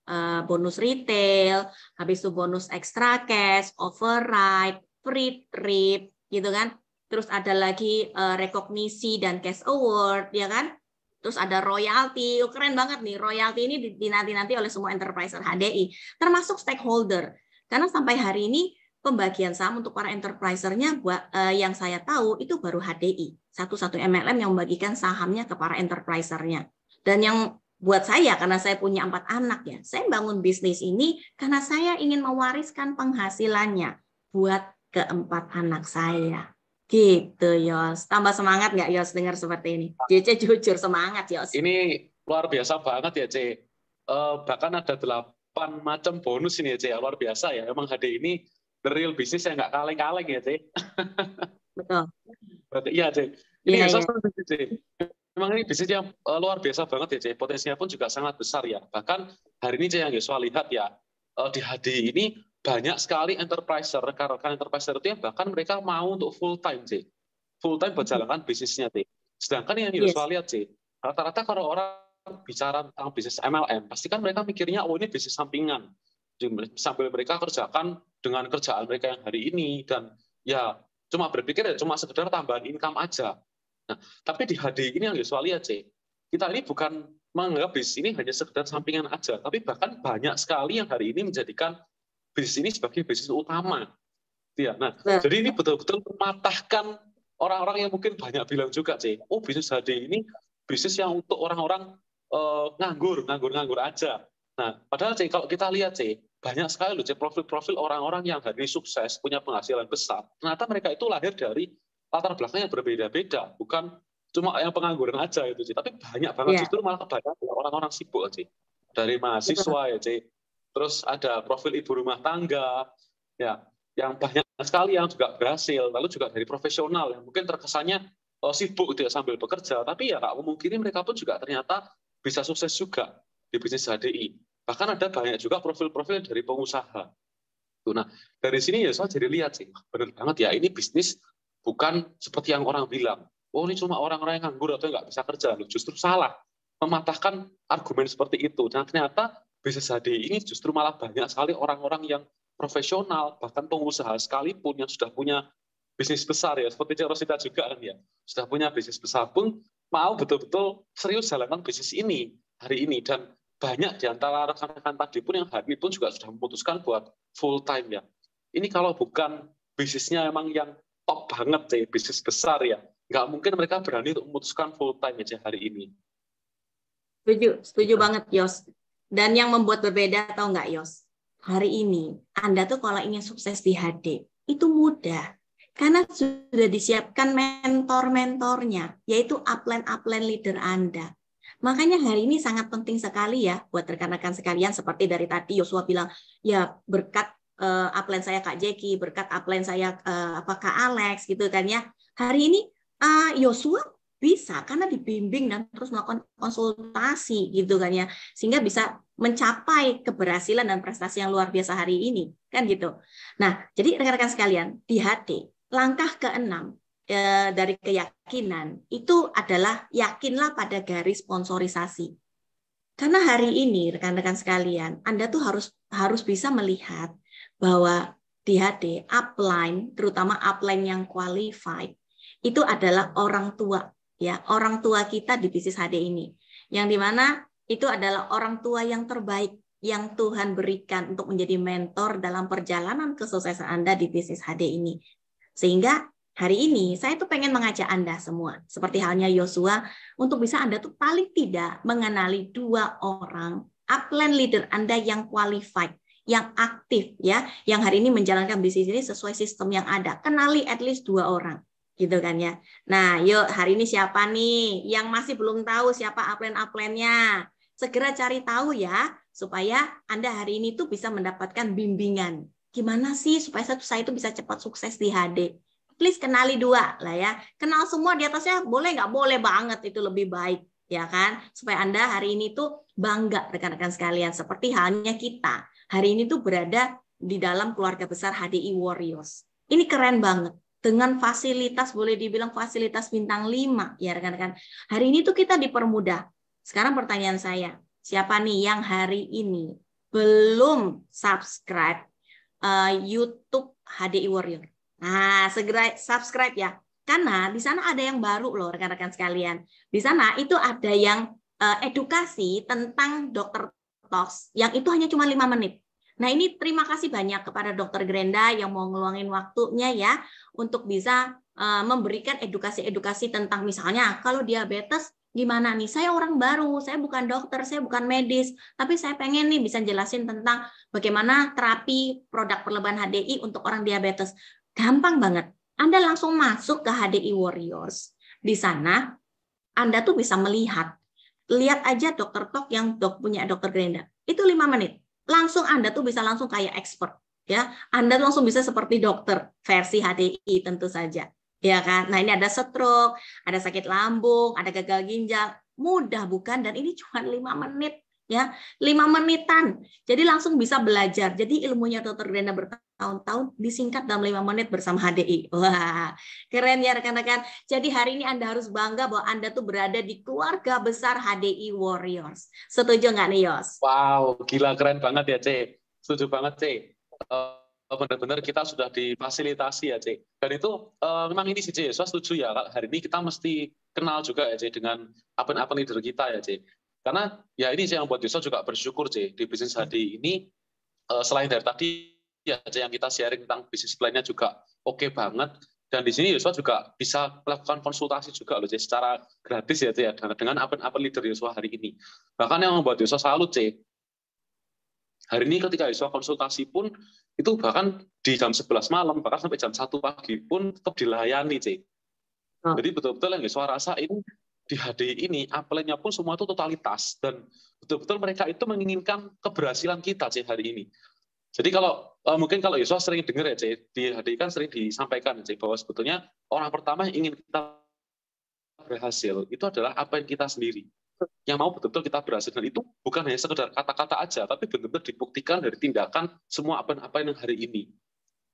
bonus retail, habis itu bonus extra cash, override, free trip, gitu kan. Terus ada lagi rekognisi dan cash award, ya kan? Terus ada royalty, keren banget nih. Royalty ini dinanti-nanti oleh semua enterpriser HDI, termasuk stakeholder. Karena sampai hari ini pembagian saham untuk para enterprisernya yang saya tahu itu baru HDI, satu-satu MLM yang membagikan sahamnya ke para enterprisernya. Dan yang buat saya, karena saya punya 4 anak ya, saya bangun bisnis ini karena saya ingin mewariskan penghasilannya buat keempat anak saya. Gitu, Yos. Tambah semangat nggak, Yos, dengar seperti ini? JC jujur semangat, Yos. Ini luar biasa banget ya, C. Bahkan ada 8 macam bonus ini ya, C. Luar biasa ya. Emang HD ini the real business yang nggak kaleng-kaleng ya, C. Betul. Berarti iya, C. Ini Iya, ya, iya. C. Memang ini bisnis yang luar biasa banget ya, C. Potensinya pun juga sangat besar ya. Bahkan hari ini, C, yang Yosua lihat ya, di HDI ini banyak sekali enterpriser, rekan-rekan enterpriser itu yang bahkan mereka mau untuk full time, C. Full time berjalankan bisnisnya, C. Sedangkan yang Yosua lihat, C, rata-rata kalau orang bicara tentang bisnis MLM, pasti kan mereka mikirnya, oh ini bisnis sampingan. Sambil mereka kerjakan dengan kerjaan mereka yang hari ini, dan ya cuma berpikir ya cuma sekedar tambahan income aja. Nah, tapi di HDI ini yang Yosua lihat, C, kita ini bukan menganggap bisnis ini hanya sekedar sampingan aja, tapi bahkan banyak sekali yang hari ini menjadikan bisnis ini sebagai bisnis utama. Ya, nah, jadi ini betul-betul mematahkan orang-orang yang mungkin banyak bilang juga, C, oh bisnis HDI ini bisnis yang untuk orang-orang nganggur aja. Nah, padahal, C, kalau kita lihat, C, banyak sekali loh, C, profil-profil orang-orang yang hari ini sukses, punya penghasilan besar. Ternyata mereka itu lahir dari latar belakang yang berbeda-beda, bukan cuma yang pengangguran aja itu, C. Tapi banyak banget, justru malah kebanyakan orang-orang sibuk, C. Dari mahasiswa ya, C. Terus ada profil ibu rumah tangga, ya, yang banyak sekali yang juga berhasil. Lalu juga dari profesional yang mungkin terkesannya sibuk gitu ya sambil bekerja, tapi ya nggak memungkiri mereka pun juga ternyata bisa sukses juga di bisnis HDI. Bahkan ada banyak juga profil-profil dari pengusaha. Nah, dari sini ya saya jadi lihat sih, benar banget ya, ini bisnis bukan seperti yang orang bilang. Oh, ini cuma orang-orang yang nganggur atau nggak bisa kerja. Loh, justru salah. Mematahkan argumen seperti itu. Dan ternyata bisnis HDI ini justru malah banyak sekali orang-orang yang profesional, bahkan pengusaha sekalipun yang sudah punya bisnis besar ya, seperti Rosita juga kan ya, sudah punya bisnis besar pun mau betul-betul serius jalankan bisnis ini hari ini. Dan banyak di antara rekan-rekan tadi pun yang hari ini pun juga sudah memutuskan buat full time ya. Ini kalau bukan bisnisnya emang yang top banget ya, bisnis besar ya, nggak mungkin mereka berani untuk memutuskan full time aja hari ini. Setuju banget, Yos. Dan yang membuat berbeda, tahu nggak, Yos? Hari ini, Anda tuh kalau ingin sukses di HD, itu mudah. Karena sudah disiapkan mentor-mentornya, yaitu upline leader Anda. Makanya hari ini sangat penting sekali ya buat rekan-rekan sekalian, seperti dari tadi Yosua bilang, ya berkat upline saya Kak Jeki, berkat upline saya Kak Alex gitu kan ya. Hari ini Yosua bisa karena dibimbing dan terus melakukan konsultasi gitu kan ya, sehingga bisa mencapai keberhasilan dan prestasi yang luar biasa hari ini kan gitu. Nah, jadi rekan-rekan sekalian, di HD langkah ke-6 dari keyakinan itu adalah yakinlah pada garis sponsorisasi. Karena hari ini rekan-rekan sekalian, Anda tuh harus bisa melihat bahwa di HD upline, terutama upline yang qualified, itu adalah orang tua, ya, orang tua kita di bisnis HD ini, yang dimana itu adalah orang tua yang terbaik yang Tuhan berikan untuk menjadi mentor dalam perjalanan kesuksesan Anda di bisnis HD ini. Sehingga hari ini saya tuh pengen mengajak Anda semua, seperti halnya Yosua, untuk bisa Anda tuh paling tidak mengenali 2 orang upline leader Anda yang qualified, yang aktif, ya, yang hari ini menjalankan bisnis ini sesuai sistem yang ada. Kenali at least 2 orang, gitu kan ya. Nah, yuk hari ini siapa nih yang masih belum tahu siapa upline-upline-nya? Segera cari tahu ya, supaya Anda hari ini tuh bisa mendapatkan bimbingan. Gimana sih supaya saya itu bisa cepat sukses di HD? Please kenali 2 lah ya. Kenal semua di atasnya boleh nggak? Boleh banget, itu lebih baik, ya kan? Supaya Anda hari ini tuh bangga rekan-rekan sekalian, seperti halnya kita hari ini tuh berada di dalam keluarga besar HDI Warriors. Ini keren banget. Dengan fasilitas, boleh dibilang fasilitas bintang 5, ya rekan-rekan. Hari ini tuh kita dipermudah. Sekarang pertanyaan saya, siapa nih yang hari ini belum subscribe YouTube HDI Warrior? Nah, segera subscribe ya. Karena di sana ada yang baru loh rekan-rekan sekalian. Di sana itu ada yang edukasi tentang Dr. Talks yang itu hanya cuma 5 menit. Nah, ini terima kasih banyak kepada Dr. Grenda yang mau ngeluangin waktunya ya untuk bisa memberikan edukasi-edukasi tentang misalnya kalau diabetes gimana nih? Saya orang baru, saya bukan dokter, saya bukan medis, tapi saya pengen nih bisa jelasin tentang bagaimana terapi produk perlebahan HDI untuk orang diabetes. Gampang banget. Anda langsung masuk ke HDI Warriors. Di sana Anda tuh bisa melihat. Lihat aja Dr. Talk yang punya Dr. Grenda. Itu 5 menit. Langsung Anda tuh bisa langsung kayak expert. Ya, Anda langsung bisa seperti dokter versi HDI tentu saja. Ya kan? Nah, ini ada stroke, ada sakit lambung, ada gagal ginjal. Mudah bukan? Dan ini cuma 5 menit. Ya, 5 menitan. Jadi langsung bisa belajar. Jadi ilmunya Dr. Grenda bertahun-tahun disingkat dalam 5 menit bersama HDI. Wah, keren ya rekan-rekan. Jadi hari ini Anda harus bangga bahwa Anda tuh berada di keluarga besar HDI Warriors. Setuju nggak nih, Yos? Wow, gila keren banget ya, C. Setuju banget, C. Benar-benar kita sudah difasilitasi ya, C. Dan itu memang ini sih, C. Saya setuju ya, hari ini kita mesti kenal juga ya, C, dengan apa leader kita ya, C. Karena ya ini yang buat Yosua juga bersyukur, C, di bisnis HD ini, selain dari tadi ya, C, yang kita sharing tentang bisnis plan-nya juga oke banget. Dan di sini Yosua juga bisa melakukan konsultasi juga loh, C, secara gratis ya, C, ya, dengan apa leader Yosua hari ini. Bahkan yang membuat Yosua salut, C, hari ini ketika Yosua konsultasi pun, itu bahkan di jam 11 malam, bahkan sampai jam 1 pagi pun tetap dilayani, C. Jadi betul-betul yang Yosua rasain di HDI ini, apelnya pun semua itu totalitas. Dan betul-betul mereka itu menginginkan keberhasilan kita, C, hari ini. Jadi mungkin kalau Yosua sering dengar ya, C, di HDI kan sering disampaikan, C, bahwa sebetulnya orang pertama yang ingin kita berhasil, itu adalah apa yang kita sendiri. Yang mau betul-betul kita berhasil. Dan itu bukan hanya sekedar kata-kata aja, tapi benar-benar dibuktikan dari tindakan semua apa yang hari ini.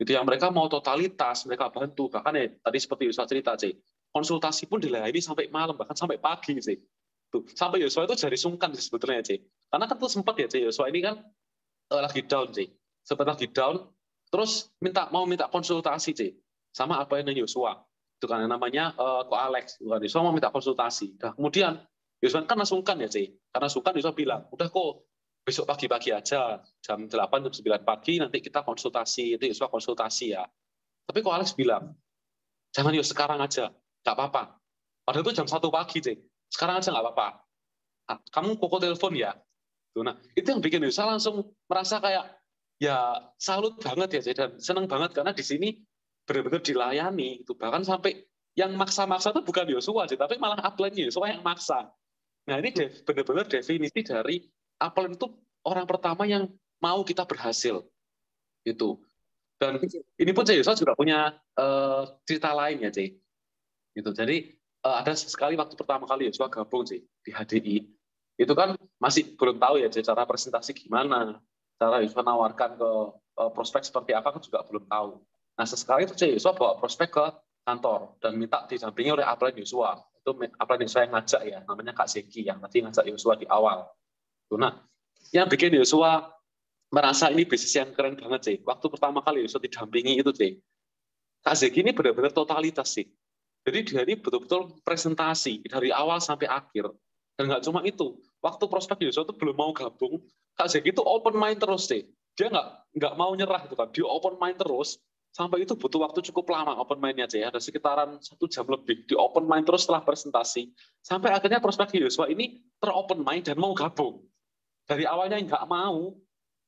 Itu yang mereka mau totalitas, mereka bantu. Bahkan ya, tadi seperti Yosua cerita, C, konsultasi pun dilayani sampai malam, bahkan sampai pagi, C. Tuh, sampai Yosua itu jari sungkan sebetulnya, C. Karena kan tuh sempat ya, C, Yosua ini kan lagi down, C. Sempat lagi down, terus mau minta konsultasi, C, sama apa yang Yosua. Itu kan namanya Ko Alex. Yosua mau minta konsultasi. Nah, kemudian Yosua kan langsung ya, C. Karena sungkan Yosua bilang, udah kok besok pagi-pagi aja, jam 8, jam 9 pagi, nanti kita konsultasi. Itu Yosua konsultasi ya. Tapi kok Alex bilang, jangan yuk sekarang aja, nggak apa-apa. Padahal itu jam 1 pagi, C. Sekarang aja nggak apa-apa. Kamu kok telepon ya. Nah, itu yang bikin Yosua langsung merasa kayak, ya salut banget ya, C. Dan senang banget karena di sini benar-benar dilayani. Itu bahkan sampai yang maksa-maksa itu bukan Yosua, tapi malah upline Yosua yang maksa. Nah, ini benar-benar definisi dari upline itu orang pertama yang mau kita berhasil. Itu. Dan ini pun Yosua juga punya cerita lain ya, C. Gitu. Jadi ada sekali waktu pertama kali Yosua gabung, C, di HDI. Itu kan masih belum tahu ya, C, cara presentasi gimana, cara Yosua nawarkan ke prospek seperti apa kan juga belum tahu. Nah, sesekali itu C, Yosua bawa prospek ke kantor dan minta didampingi oleh upline Yosua. Itu upline Yosua yang ngajak ya, namanya Kak Zeki yang tadi ngajak Yosua di awal. Nah, yang bikin Yosua merasa ini bisnis yang keren banget sih. Waktu pertama kali Yosua didampingi itu sih, Kak Zeki ini benar-benar totalitas sih. Jadi dia ini betul-betul presentasi dari awal sampai akhir. Dan nggak cuma itu, waktu prospek Yosua itu belum mau gabung, Kak Zeki itu open mind terus sih. Dia nggak mau nyerah gitu kan. Dia open mind terus. Sampai itu butuh waktu cukup lama open mind-nya aja ya. Ada sekitaran 1 jam lebih. Di open mind terus setelah presentasi. Sampai akhirnya prospek Yosua ini teropen mind dan mau gabung. Dari awalnya nggak mau,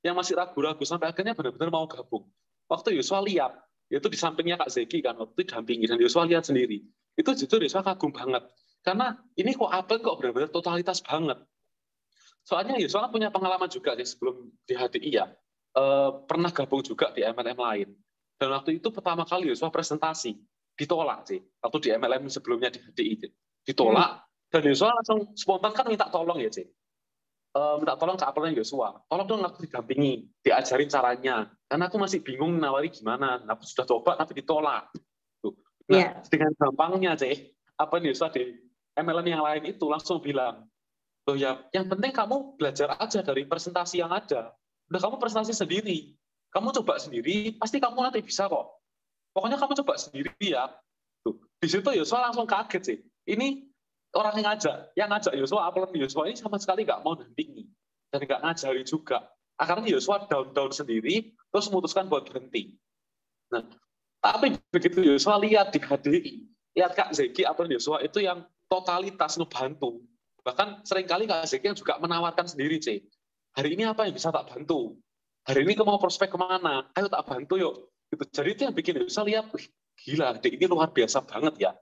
yang masih ragu-ragu, sampai akhirnya benar-benar mau gabung. Waktu Yosua lihat, itu di sampingnya Kak Zeki kan, waktu didampingi, dan Yosua lihat sendiri. Itu jujur Yosua kagum banget. Karena ini kok Apple kok benar-benar totalitas banget. Soalnya Yosua punya pengalaman juga sih sebelum di HDI ya. Pernah gabung juga di MLM lain. Dan waktu itu pertama kali Yosua presentasi, ditolak sih. Waktu di MLM sebelumnya di HDI, ditolak. Dan Yosua langsung spontan kan minta tolong ya, Cik. Minta tolong ke Apelnya Yosua, tolong dong aku didampingi, diajarin caranya, karena aku masih bingung nawari gimana, aku sudah coba tapi ditolak. Nah, dengan gampangnya apa Yosua di MLM yang lain itu langsung bilang, loh ya, yang penting kamu belajar aja dari presentasi yang ada, udah kamu presentasi sendiri, kamu coba sendiri, pasti kamu nanti bisa kok. Pokoknya kamu coba sendiri ya. Di situ Yosua langsung kaget sih. Ini orang yang ngajak Yosua, Apelem Yosua ini sama sekali nggak mau dampingi dan nggak ngajari juga. Akhirnya Yosua down sendiri, terus memutuskan buat berhenti. Nah, tapi begitu Yosua lihat di HDI, lihat Kak Zeki Apelem Yosua itu yang totalitas ngebantu. Bahkan seringkali Kak Zeki yang juga menawarkan sendiri, hari ini apa yang bisa tak bantu? Hari ini kamu mau prospek kemana? Ayo tak bantu yuk. Gitu. Jadi itu yang bikin Yosua lihat, gila, ini luar biasa banget ya.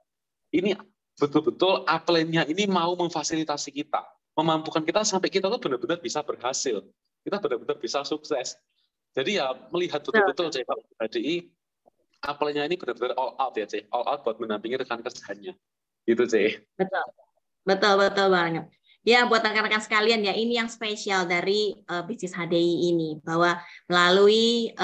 Ini betul-betul upline-nya ini mau memfasilitasi kita, memampukan kita sampai kita tuh benar-benar bisa berhasil, kita benar-benar bisa sukses. Jadi ya melihat betul-betul Pak HDI, upline-nya ini benar-benar all out ya, all out buat mendampingi rekan kerjanya. Gitu, Betul banget. Ya, buat rekan-rekan sekalian ya, ini yang spesial dari bisnis HDI ini, bahwa melalui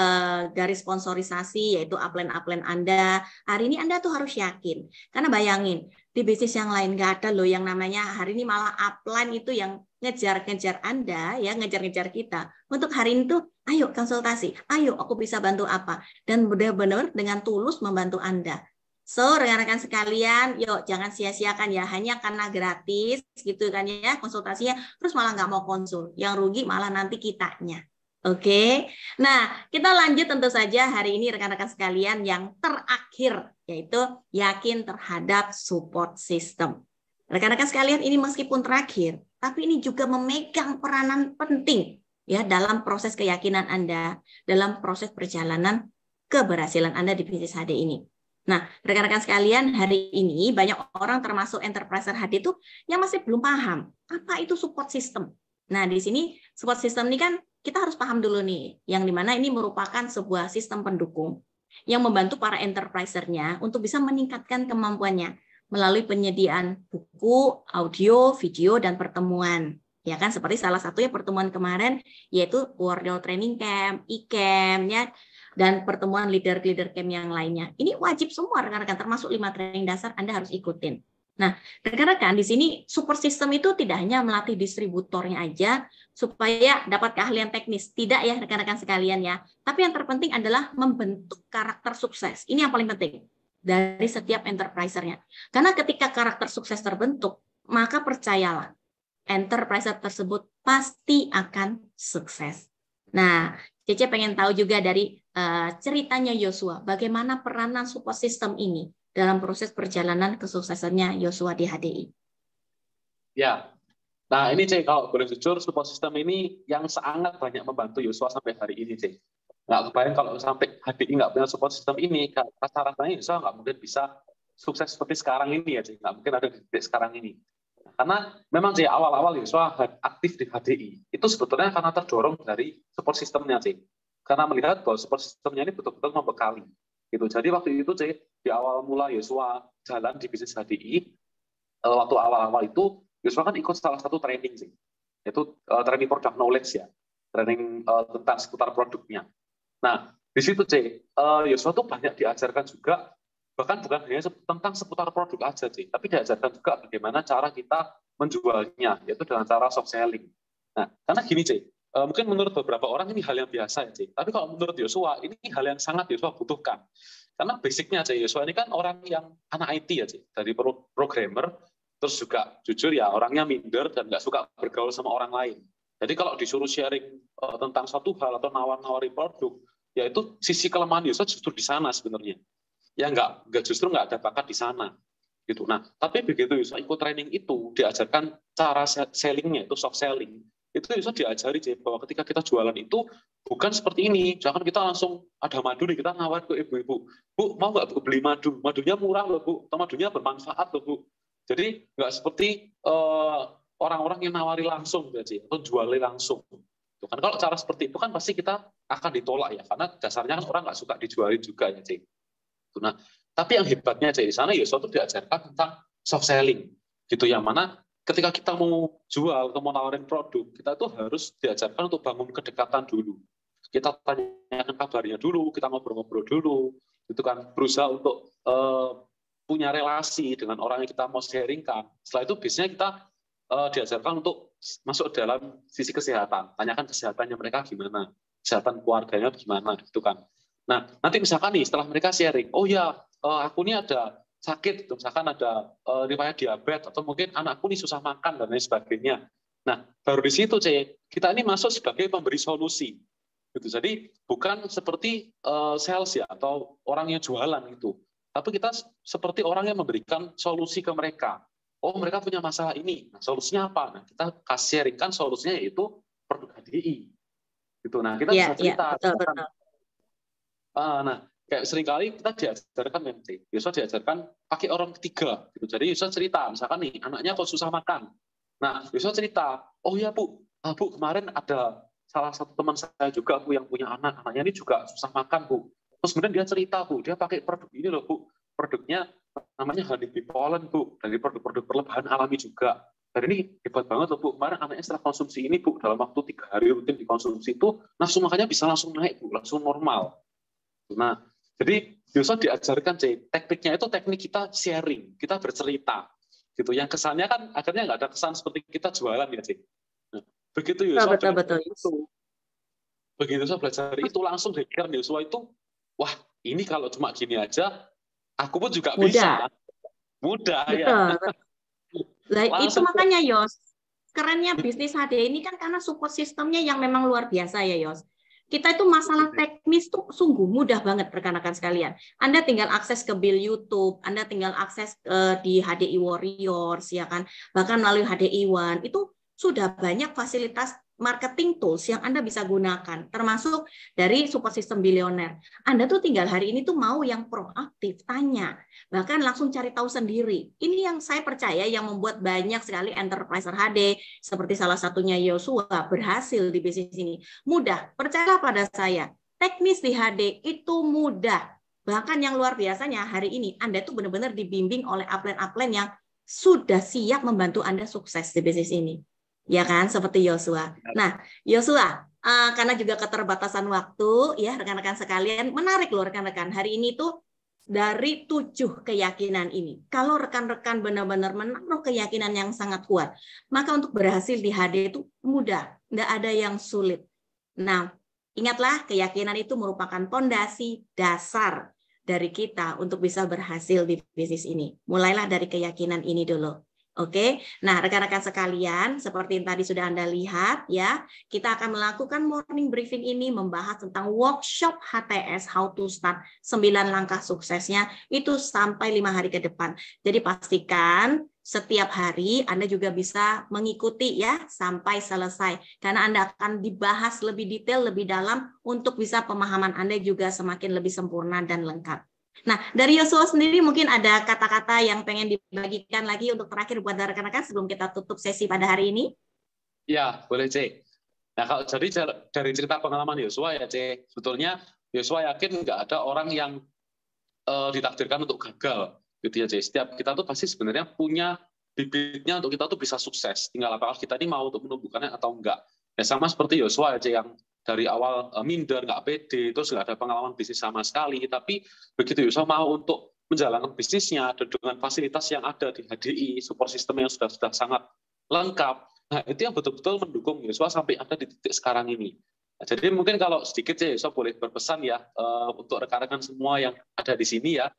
garis sponsorisasi, yaitu upline Anda, hari ini Anda tuh harus yakin. Karena bayangin, di bisnis yang lain nggak ada loh yang namanya hari ini malah upline itu yang ngejar-ngejar Anda, ya ngejar-ngejar kita. Untuk hari ini tuh, ayo konsultasi, ayo aku bisa bantu apa. Dan benar-benar dengan tulus membantu Anda. So, rekan-rekan sekalian, yuk jangan sia-siakan ya, hanya karena gratis gitu kan ya konsultasinya, terus malah nggak mau konsul. Yang rugi malah nanti kitanya. Oke, nah kita lanjut tentu saja hari ini rekan-rekan sekalian yang terakhir, yaitu yakin terhadap support system. Rekan-rekan sekalian ini meskipun terakhir, tapi ini juga memegang peranan penting ya dalam proses keyakinan Anda, dalam proses perjalanan keberhasilan Anda di bisnis HD ini. Nah, rekan-rekan sekalian, hari ini banyak orang termasuk enterpriser HD itu yang masih belum paham apa itu support system. Nah, di sini support system ini kan kita harus paham dulu nih, yang dimana ini merupakan sebuah sistem pendukung yang membantu para enterprisernya untuk bisa meningkatkan kemampuannya melalui penyediaan buku, audio, video, dan pertemuan. Ya kan, seperti salah satunya pertemuan kemarin yaitu World Training Camp, e-camp, ya, dan pertemuan leader-leader camp yang lainnya. Ini wajib semua rekan-rekan, termasuk 5 training dasar Anda harus ikutin. Nah, rekan-rekan di sini support system itu tidak hanya melatih distributornya aja supaya dapat keahlian teknis, tidak ya rekan-rekan sekalian ya. Tapi yang terpenting adalah membentuk karakter sukses. Ini yang paling penting dari setiap enterpriser-nya. Karena ketika karakter sukses terbentuk, maka percayalah, enterpriser tersebut pasti akan sukses. Nah, Cece pengen tahu juga dari ceritanya Yosua, bagaimana peranan support system ini dalam proses perjalanan kesuksesannya Yosua di HDI. Ya, nah ini kalau boleh jujur, support system ini yang sangat banyak membantu Yosua sampai hari ini, nggak kebayang kalau sampai HDI nggak punya support system ini, rasa-rasanya Yosua nggak mungkin bisa sukses seperti sekarang ini ya, nggak mungkin ada di sekarang ini. Karena memang awal-awal Yosua aktif di HDI itu sebetulnya karena terdorong dari support systemnya, karena melihat bahwa support systemnya ini betul-betul membekali. Gitu. Jadi waktu itu di awal mula Yosua jalan di bisnis HDI, waktu awal-awal itu Yosua kan ikut salah satu training, yaitu training product knowledge ya, training tentang seputar produknya. Nah di situ Yosua tuh banyak diajarkan juga, bahkan bukan hanya tentang seputar produk aja, tapi diajarkan juga bagaimana cara kita menjualnya, yaitu dengan cara soft selling. Nah, karena gini, C, mungkin menurut beberapa orang ini hal yang biasa ya, C. Tapi kalau menurut Yosua, ini hal yang sangat Yosua butuhkan. Karena basicnya, C, Yosua ini kan orang yang anak IT ya, C. Dari programmer, terus juga jujur ya, orangnya minder dan nggak suka bergaul sama orang lain. Jadi kalau disuruh sharing tentang suatu hal atau nawar-nawari produk, ya itu sisi kelemahan Yosua justru di sana sebenarnya. Ya nggak justru nggak ada bakat di sana. Gitu. Nah, tapi begitu Yusuf ikut training itu diajarkan cara sellingnya itu soft selling. Itu Yusuf diajari bahwa ketika kita jualan itu bukan seperti ini. Jangan kita langsung ada madu nih kita nawar ke ibu-ibu. Bu, mau nggak beli madu? Madunya murah loh Bu. Atau madunya bermanfaat loh Bu. Jadi nggak seperti orang-orang yang nawari langsung atau jualin langsung. Tuh kan kalau cara seperti itu kan pasti kita akan ditolak ya karena dasarnya kan orang nggak suka dijualin juga ya Cik. Nah, tapi yang hebatnya di sana Yosua itu diajarkan tentang soft selling, gitu yang mana ketika kita mau jual atau mau nawarin produk, kita itu harus diajarkan untuk bangun kedekatan dulu. Kita tanyakan kabarnya dulu, kita ngobrol-ngobrol dulu, itu kan berusaha untuk punya relasi dengan orang yang kita mau sharingkan. Setelah itu biasanya kita diajarkan untuk masuk dalam sisi kesehatan, tanyakan kesehatannya mereka gimana, kesehatan keluarganya gimana, gitu kan. Nah, nanti misalkan nih setelah mereka sharing, oh ya, aku ini ada sakit, misalkan ada riwayat diabetes, atau mungkin anakku ini susah makan, dan lain sebagainya. Nah, baru di situ, kita ini masuk sebagai pemberi solusi. Gitu. Jadi, bukan seperti sales ya, atau orang yang jualan gitu. Tapi kita seperti orang yang memberikan solusi ke mereka. Oh, mereka punya masalah ini. Nah, solusinya apa? Nah, kita sharingkan solusinya yaitu produk HDI. Gitu. Nah, kita bisa cerita. Betul. Nah, kayak seringkali kita diajarkan nanti, Yosua diajarkan pakai orang ketiga. Gitu. Jadi Yosua cerita, misalkan nih anaknya kok susah makan. Nah, Yosua cerita, oh ya Bu, kemarin ada salah satu teman saya juga Bu yang punya anaknya ini juga susah makan Bu. Terus kemudian dia cerita Bu, dia pakai produk ini loh Bu, produknya namanya Honeybee Pollen Bu, dari produk-produk perlebahan alami juga. Dan ini hebat banget loh Bu, kemarin anaknya setelah konsumsi ini Bu, dalam waktu 3 hari rutin dikonsumsi itu, nafsu makannya bisa langsung naik Bu, langsung normal. Nah, jadi Yosua diajarkan tekniknya itu teknik kita sharing, kita bercerita, gitu. Yang kesannya kan akhirnya nggak ada kesan seperti kita jualan ya, Cik. Nah, begitu Yosua belajar itu langsung dikira Yosua itu, wah ini kalau cuma gini aja, aku pun juga bisa. Mudah ya. Nah, itu makanya Yos, kerennya bisnis HD ini kan karena support sistemnya yang memang luar biasa ya Yos. Kita itu masalah teknis tuh sungguh mudah banget rekan-rekan sekalian. Anda tinggal akses ke bill YouTube, Anda tinggal akses di HDI Warriors, ya kan, bahkan melalui HDI One itu sudah banyak fasilitas marketing tools yang Anda bisa gunakan, termasuk dari support system Billionaire. Anda tuh tinggal hari ini tuh mau yang proaktif, tanya, bahkan langsung cari tahu sendiri. Ini yang saya percaya yang membuat banyak sekali enterprise HD, seperti salah satunya Yosua, berhasil di bisnis ini. Mudah, percayalah pada saya, teknis di HD itu mudah. Bahkan yang luar biasanya hari ini, Anda tuh benar-benar dibimbing oleh upline-upline yang sudah siap membantu Anda sukses di bisnis ini. Ya kan, seperti Yosua. Nah, Yosua, karena juga keterbatasan waktu, ya rekan-rekan sekalian, menarik loh rekan-rekan. Hari ini tuh dari 7 keyakinan ini. Kalau rekan-rekan benar-benar menaruh keyakinan yang sangat kuat, maka untuk berhasil di HD itu mudah, nggak ada yang sulit. Nah, ingatlah keyakinan itu merupakan fondasi dasar dari kita untuk bisa berhasil di bisnis ini. Mulailah dari keyakinan ini dulu. Oke, nah rekan-rekan sekalian, seperti yang tadi sudah Anda lihat ya, kita akan melakukan morning briefing ini membahas tentang workshop HTS How to Start 9 langkah suksesnya itu sampai 5 hari ke depan. Jadi pastikan setiap hari Anda juga bisa mengikuti ya sampai selesai karena Anda akan dibahas lebih detail, lebih dalam untuk bisa pemahaman Anda juga semakin lebih sempurna dan lengkap. Nah, dari Yosua sendiri mungkin ada kata-kata yang pengen dibagikan lagi untuk terakhir buat rekan-rekan sebelum kita tutup sesi pada hari ini? Ya, boleh, Cik. Nah, kalau jadi dari cerita pengalaman Yosua ya, Cik, sebetulnya Yosua yakin nggak ada orang yang ditakdirkan untuk gagal, gitu ya, Cik. Setiap kita tuh pasti sebenarnya punya bibitnya untuk kita tuh bisa sukses. Tinggal apakah kita ini mau untuk menumbuhkannya atau enggak. Ya, sama seperti Yosua ya, Cik, yang dari awal minder, nggak pede, terus nggak ada pengalaman bisnis sama sekali, tapi begitu Yosua mau untuk menjalankan bisnisnya dengan fasilitas yang ada di HDI, support system yang sudah sangat lengkap, Nah, itu yang betul-betul mendukung Yosua sampai ada di titik sekarang ini. Nah, jadi mungkin kalau sedikit ya Yosua boleh berpesan ya untuk rekan-rekan semua yang ada di sini ya.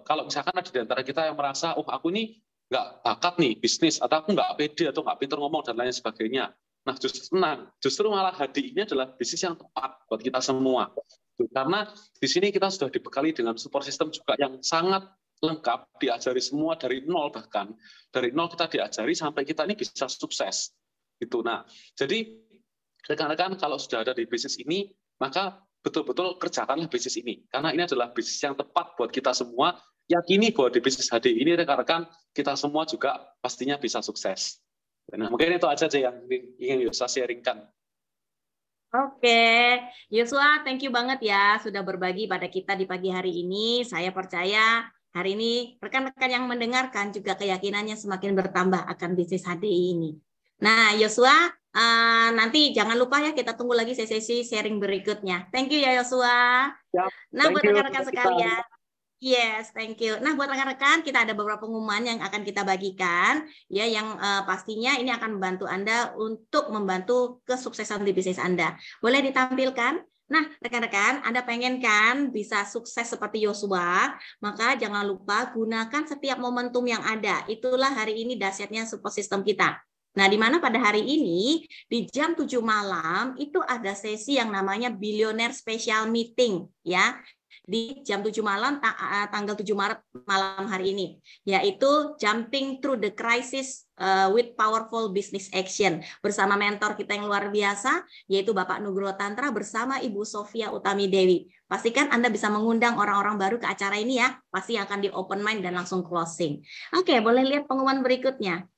Kalau misalkan ada di antara kita yang merasa, oh aku ini nggak bakat nih bisnis, atau aku nggak pede, atau nggak pintar ngomong, dan lain sebagainya. Nah, justru malah Hadi ini adalah bisnis yang tepat buat kita semua. Karena di sini kita sudah dibekali dengan support system juga yang sangat lengkap, diajari semua dari nol, bahkan dari nol kita diajari sampai kita ini bisa sukses. Gitu. Nah, jadi rekan-rekan kalau sudah ada di bisnis ini, maka betul-betul kerjakanlah bisnis ini. Karena ini adalah bisnis yang tepat buat kita semua. Yakini bahwa di bisnis HD ini rekan-rekan kita semua juga pastinya bisa sukses. Nah, mungkin itu aja yang ingin Yosua sharingkan. Oke, Yosua, thank you banget ya sudah berbagi pada kita di pagi hari ini. Saya percaya hari ini rekan-rekan yang mendengarkan juga keyakinannya semakin bertambah akan bisnis HDI ini. Nah, Yosua, nanti jangan lupa ya kita tunggu lagi sesi sharing berikutnya. Thank you ya Yosua. Ya, nah, buat rekan-rekan sekalian, yes, thank you. Nah, buat rekan-rekan, kita ada beberapa pengumuman yang akan kita bagikan, ya, yang pastinya ini akan membantu Anda untuk membantu kesuksesan di bisnis Anda. Boleh ditampilkan? Nah, rekan-rekan, Anda pengen kan bisa sukses seperti Yosua, maka jangan lupa gunakan setiap momentum yang ada. Itulah hari ini dahsyatnya support system kita. Nah, di mana pada hari ini, di jam 7 malam, itu ada sesi yang namanya Billionaire Special Meeting, ya, di jam 7 malam, tanggal 7 Maret malam hari ini, yaitu Jumping Through the Crisis with Powerful Business Action, bersama mentor kita yang luar biasa, yaitu Bapak Nugroho Tantra bersama Ibu Sofia Utami Dewi. Pastikan Anda bisa mengundang orang-orang baru ke acara ini ya, pasti akan di open mind dan langsung closing. Oke, boleh lihat pengumuman berikutnya.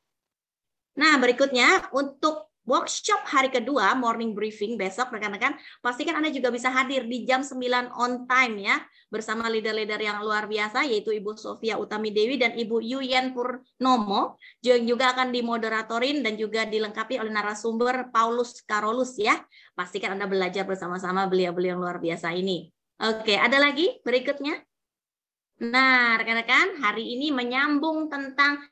Nah, berikutnya untuk workshop hari kedua, morning briefing besok, rekan-rekan, pastikan Anda juga bisa hadir di jam 9 on time ya, bersama leader-leader yang luar biasa, yaitu Ibu Sofia Utami Dewi dan Ibu Yuyen Purnomo, yang juga akan dimoderatorin dan juga dilengkapi oleh narasumber Paulus Karolus ya. Pastikan Anda belajar bersama-sama beliau-beliau yang luar biasa ini. Oke, ada lagi berikutnya? Nah, rekan-rekan, hari ini menyambung tentang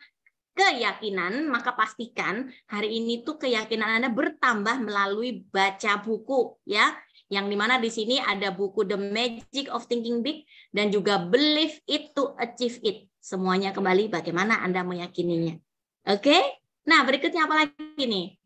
keyakinan, maka pastikan hari ini tuh keyakinan Anda bertambah melalui baca buku ya. Yang dimana di sini ada buku The Magic of Thinking Big dan juga Believe It to Achieve It. Semuanya kembali bagaimana Anda meyakininya. Oke? Nah, berikutnya apa lagi nih?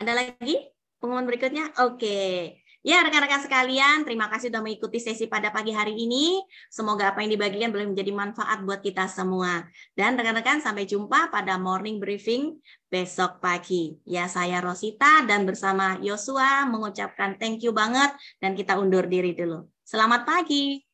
Ada lagi pengumuman berikutnya? Oke. Ya, rekan-rekan sekalian, terima kasih sudah mengikuti sesi pada pagi hari ini. Semoga apa yang dibagikan boleh menjadi manfaat buat kita semua. Dan rekan-rekan, sampai jumpa pada morning briefing besok pagi. Ya, saya Rosita dan bersama Yosua mengucapkan thank you banget dan kita undur diri dulu. Selamat pagi.